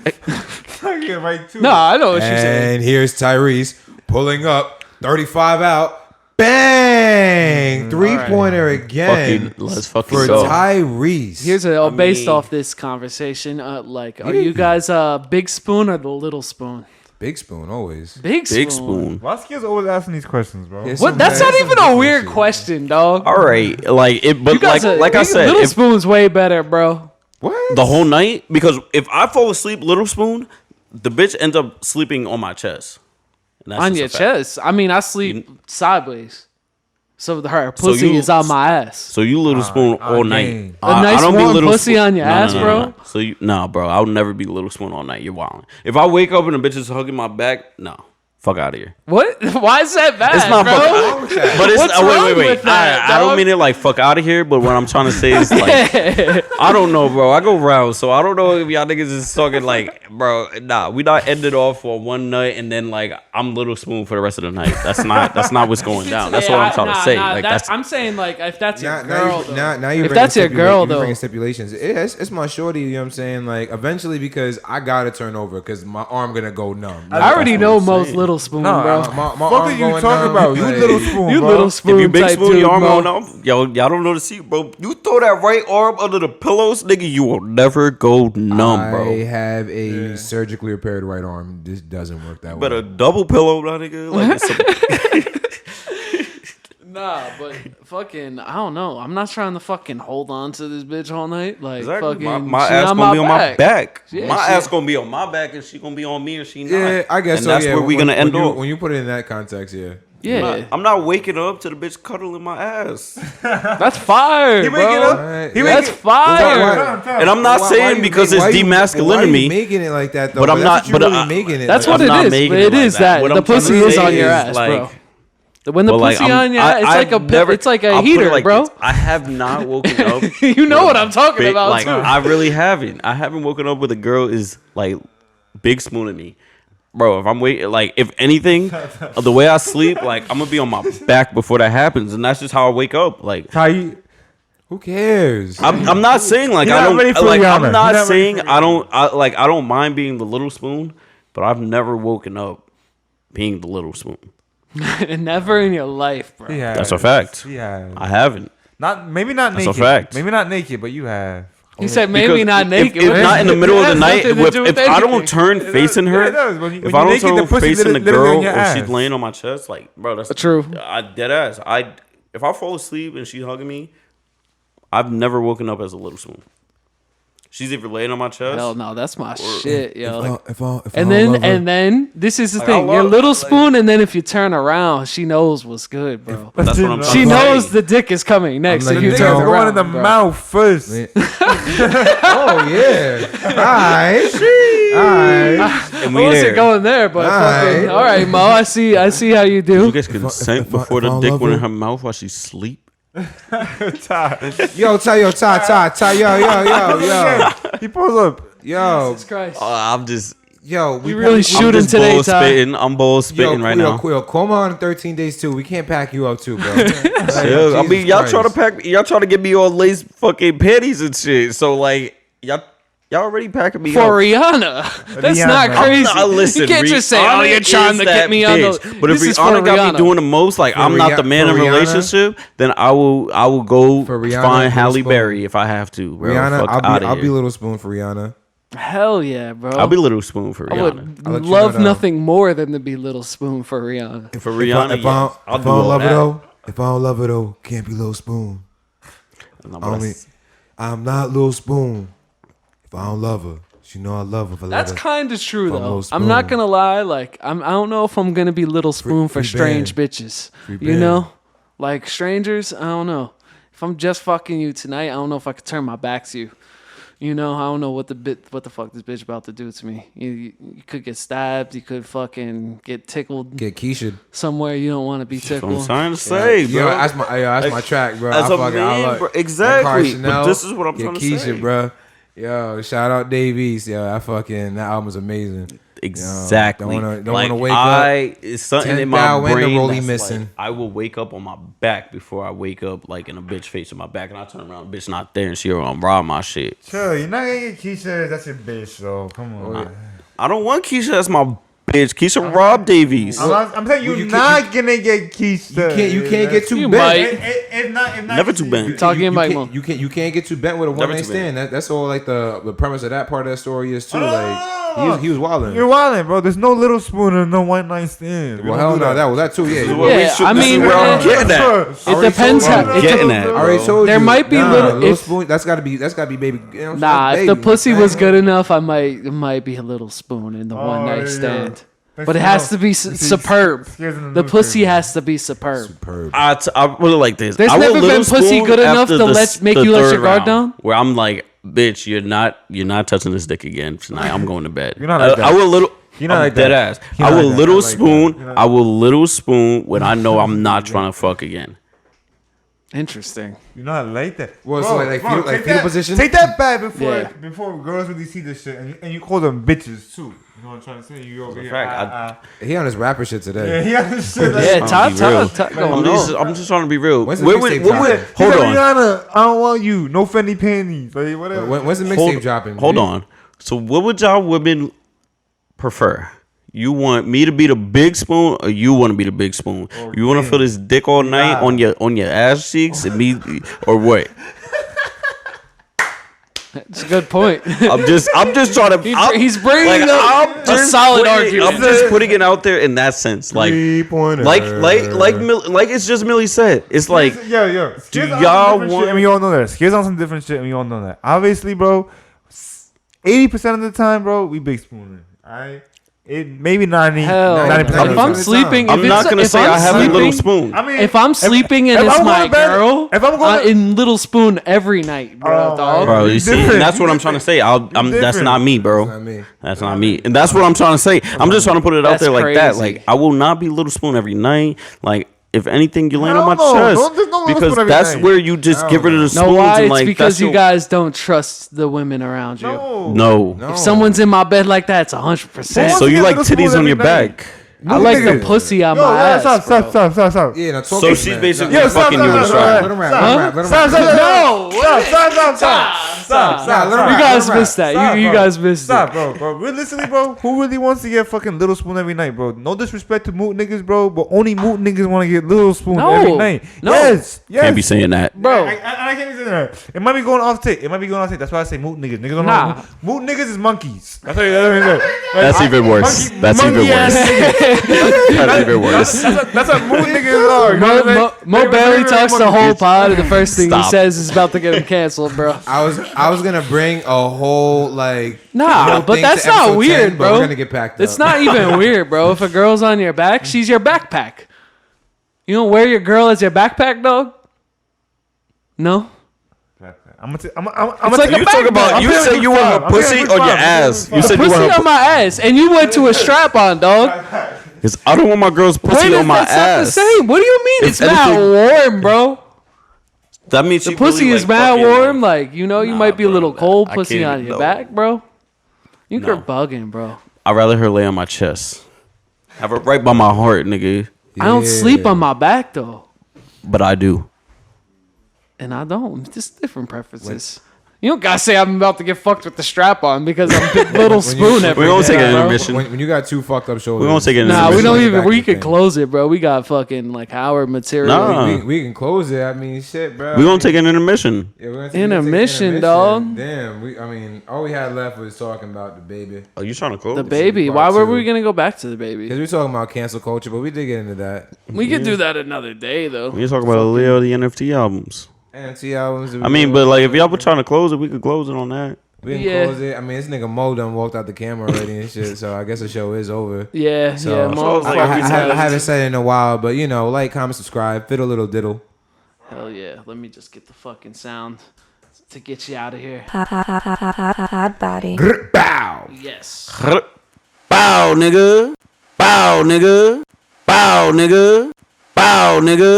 Yeah, right too. No, I know what you're saying. And here's Tyrese pulling up, 35 out, bang, 3-pointer again fucking, let's fucking for go. Tyrese. Here's based mean- off this conversation. Like, are you guys big spoon or the little spoon? Big spoon always. Big spoon. Big spoon. Why is kids always asking these questions, bro? Yes. What? That's not even a weird question, dog. All right, like it, but You guys like I said, little if spoon's way better, bro. What? the whole night, because if I fall asleep, little spoon, the bitch ends up sleeping on my chest. And that's On just your a fact. chest. I mean, I sleep sideways, so her So pussy you- is on my ass. So you little spoon all night. dang. A nice warm pussy on your ass, bro? So you, nah, bro, I'll never be little spoon all night. You're wilding. If I wake up and the bitch is hugging my back, no. Fuck out of here. What? Why is that bad, It's not bro? fuck. But it's What's wrong wait. with that, I don't dog? mean it like fuck out of here. But what I'm trying to say is like, I don't know, bro. I go round, so I don't know if y'all niggas is talking like, bro. Nah, we not ended off for one night and then like I'm Little Spoon for the rest of the night. That's not what's going down. That's what I'm trying to say. Like that's I'm saying like if that's your Now girl, you, though. now you If bringing that's your girl, you bringing though. stipulations. It's my shorty. You know what I'm saying? Like eventually, because I gotta turn over because my arm gonna go numb. I already That's know what I'm most saying. Little Spoon, No, bro. My Fuck arm are you going talking numb, about? You like- Little Spoon, You bro. Little Spoon if you big type spoon dude, your arm bro. going up, y'all don't know the secret, bro. You throw that right arm under the pillows, nigga, you will never go numb, bro. I have a surgically repaired right arm. This doesn't work that But way. a double pillow, that nigga. Like it's Nah, but fucking, I don't know. I'm not trying to fucking hold on to this bitch all night. Like, exactly. fucking, My she ass on gonna be on my back. Yeah, my she- ass gonna be on my back, and she gonna be on me, or she not. Yeah, I guess and so. That's Yeah, where we gonna end off. when you put it in that context. Yeah. Yeah, I'm not waking up to the bitch cuddling my ass. that's fire, He bro. waking up. Alright. He That's waking- fire. And I'm not Why saying you because make- it's why you- demasculine why to you me. making it like that though. But I'm not- That's what but you're I- really making it. That's like what I'm it not is. making But it it like is that. that What the I'm trying to pussy is say on your is, ass, like- bro. When the pussy on your ass, it's like a it's like a I'll put it heater, like bro. this. I have not woken up. You know what I'm talking big, about like, too. I really haven't. I haven't woken up with a girl is like big spooning me. Bro, if I'm waiting, like, if anything, the way I sleep, like, I'm gonna be on my back before that happens, and that's just how I wake up. Like, How you? Who cares? I'm not saying like You're I not don't ready for like. Rihanna. I'm You're not not ready saying for I don't mind being the little spoon, but I've never woken up being the little spoon. Never in your life, bro. Yeah, That's a fact. Yeah, I haven't. maybe not That's a naked. fact. Maybe not naked, but you have. He said maybe Because not naked. If not in the middle of the It has night, nothing to do with if I don't anything. turn facing Yeah, her, it does. When if you're I don't naked, the turn pussy facing the literally on girl your or she's ass. laying on my chest, like, bro, that's True. I dead ass. If I fall asleep and she's hugging me, I've never woken up as a little spoon. She's either laying on my chest. Hell no, that's my shit, yo. If I And then this is the Like, thing. I Your love- little like- spoon, and then if you turn around, she knows what's good, bro. That's what I'm She trying to say. knows the dick is coming next. I'm If letting you you turn know. Going around, in the bro. mouth first. oh yeah. Alright. And I we wasn't there. going there, but fucking, all right, Mo. I see how you You do. guys consent if I- before if I the dick love went in her- her mouth while she sleep. Yo, Ty, yo. He pulls up. Yo, Jesus Christ. I'm just. yo, we really we- shooting I'm just today, bull Ty. spitting. I'm bull spitting right now. Yo, Cuomo on 13 days too. We can't pack you up too, bro. Yeah, I mean, y'all try to pack. Y'all try to get me all lace fucking panties and shit. So like, y'all already packing me For up. Rihanna, that's Rihanna. not crazy. Listen, you can't just say, "Oh, Rihanna you're trying is to that get me on bitch. the." But if This is Rihanna for got Rihanna. me doing the most, like I'm not the man for in a Rihanna? relationship, then I will go For Rihanna, find Halle Little Spoon. Berry if I have to. Bro. Rihanna, Fuck outta I'll be here. Little Spoon for Rihanna. Hell yeah, bro. I'll be Little Spoon for I Rihanna. would I'll let you love know, though. nothing more than to be Little Spoon for Rihanna. For Rihanna, if I yes. I'll don't do all love her that. though, if I don't love her though, can't be Little Spoon. No, but that's- I'm not Little Spoon. If I don't love her, she know I love her. For That's kind of true From though. Lil I'm not Spoon. gonna lie. Like I don't know if I'm gonna be Little Spoon for free strange band. bitches. Free You band. know, like strangers. I don't know. If I'm just fucking you tonight, I don't know if I could turn my back to you. You know, I don't know what the fuck this bitch about to do to me. You could get stabbed. You could fucking get tickled Get Keisha. somewhere you don't want to be That's what I'm tickled. trying to say, Yo, bro. that's my track, bro. That's I what I fucking I mean, love bro. that Exactly. Cardi But Chanel, this is what I'm get trying to Keisha, say. bro. Yo, shout out Dave East. Yo, that album's amazing. Exactly. Don't like, wanna wake up. It's something 10 in my thou and the brain rollie that's missing. like, I will wake up on my back before I wake up like in a bitch face on my back, and I turn around, bitch not there, and she gonna rob my shit. Chill, you're not gonna get Keisha. That's your bitch, though. Come on. I don't want Keisha. That's my bitch. Keisha rob Davies. I'm saying you're you not gonna get Keisha. You can't get too You bent. might. If not, Never too bent. Talking you, about you, Mo. can't, you can't get too bent with a one Never night too bent. stand. That's all like the premise of that part of that story is too. Like he was wilding. You're wildin', bro. There's no little spoon and no one night stand. Well, hell no, that was that too. Yeah, This is what we Yeah, should- I this is mean, where I'm eh, getting at. It depends told how. you. it Getting de- at. I already told There you. might be little- if- spoon. That's gotta be baby. You know, Nah, baby, if the pussy you know what was I'm good enough, it might be a little spoon in the one yeah, night yeah. stand. But But it you has know, to be see, superb. scares them The to pussy look at has to be superb. Superb. I put it like this. There's I will never been little pussy spoon good enough after to the make you let third your guard round, down? Where I'm like, bitch, you're not touching this dick again tonight. I'm going to bed. You're not like that. I will little. You're not like dead that. ass. You're I not will like that. little I like that. spoon. You're not- I will little spoon when I know I'm not trying to fuck again. Interesting. You're not like that. Well, so like fetal take fetal that- position? Take that back before Yeah. girls really see this shit, and you call them bitches too. You know what I'm trying to say? You over here. fact, He on his rapper shit today. Yeah, he understood that. Yeah, trying to be real. Todd going on. I'm just trying to be real. When's the Where mixtape would- dropping? hold on. Rihanna, I don't want you. No Fenty Panties. Like, whatever. When's the mixtape dropping? Hold on. So what would y'all women prefer? You want me to be the big spoon, or you want to be the big spoon? You want to feel this dick all night on your ass cheeks, and me, or what? It's a good point. I'm just trying to. He's bringing up a solid argument. I'm just putting it out there in that sense, like it's just Millie said. It's like, yo. do Here's on y'all some different want- shit, and we all know this. Here's on some different shit, and we all know that. Obviously, bro, 80% of the time, bro, we big spooning. Alright, maybe 90. Hell, 90% if of the I'm time. sleeping, I'm not gonna say I have a little spoon. I mean, If I'm sleeping and if it's I'm my going to bed- girl, if I'm going to- in little spoon every night, bro. Oh, dog. Bro, you see, different. that's what I'm trying to say. That's different. not me, bro. That's not me. That's not me, and that's what I'm trying to say. I'm just trying to put it out That's there like that. crazy. Like, I will not be little spoon every night. Like, if anything, you land on my Hell no. chest There's no little because spoon every that's night. where you just get rid of the spoons. Know why? And It's like, because that's you your- guys don't trust the women around you. No. If someone's in my bed like that, it's 100%. So you get like little titties spoons on your every night. back? I like the nigga. pussy on Yo, my ass. stop. Yeah, now talk So to she's man. basically Yo, stop, fucking you in the stop, trap. Let him rap. Let him rap. Let him rap. Stop. Nah, let him You rap, guys let him rap. missed that. Stop, You bro. guys missed Stop, it. bro. Realistically, bro, who really wants to get fucking little spoon every night, bro? No disrespect to moot niggas, bro, but only moot niggas want to get little spoon No. every night. No. Yes. Can't be saying that. Bro. I can't be saying that. It might be going off tick. That's why I say moot niggas. Niggas don't Nah. know. Moot niggas is monkeys. That's what it is. That's even worse. That's even worse. That's even worse. That's what moot niggas are. You know what I'm saying? Mo They barely really talks the monkeys. whole pod, and the first thing he Stop. says is about to get him canceled, bro. I was gonna bring a whole like Nah, but thing that's to not episode weird, 10, but bro. We're gonna get packed up. It's not even weird, bro. If a girl's on your back, she's your backpack. You don't wear your girl as your backpack, dog? No? I'm like a You talk about, you said you want a pussy on your ass. You said you Pussy want on my ass, and you went to a strap on, dog. Because I don't want my girl's pussy on my That's not the ass. same. What do you mean? If It's mad anything- warm, bro. That means The she pussy really, is like, mad fucking, warm. like- Like, you know, you Nah, might be a bro, little cold. I Pussy can't on even your know. back, bro. You're No. bugging, bro. I'd rather her lay on my chest. Have her right by my heart, nigga. I don't sleep on my back, though. But I do. And I don't. It's just different preferences. You don't gotta say I'm about to get fucked with the strap on because I'm big little spoon every We're gonna day, take an bro. intermission. when you got two fucked up shoulders. We're gonna take it. Nah, we intermission. don't Like even. back We to could thing. close it, bro. We got fucking like Howard material. Nah. We can close it. I mean, shit, bro. We're gonna take an intermission. Yeah, we're gonna Intermission, dog. Damn, I mean, all we had left was talking about the baby. Are you trying to close? The baby. part Why were two. we gonna go back to the baby? Because we're talking about cancel culture, but we did get into that. We could do that another day, though. We talk about Leo the NFT albums. NFT albums. I mean, but like if y'all were trying to close it, we could close it on that. we can Yeah. close it. I mean, this nigga Mo done walked out the camera already and shit, so I guess the show is over. Yeah, So, yeah. I Mom, was like, I every time- haven't said it in a while, but you know, like, comment, subscribe, fiddle little diddle. Hell yeah. Let me just get the fucking sound to get you out of here. Hot body. Bow. Yes. Bow, nigga. Bow, nigga. Bow, nigga. Bow, nigga.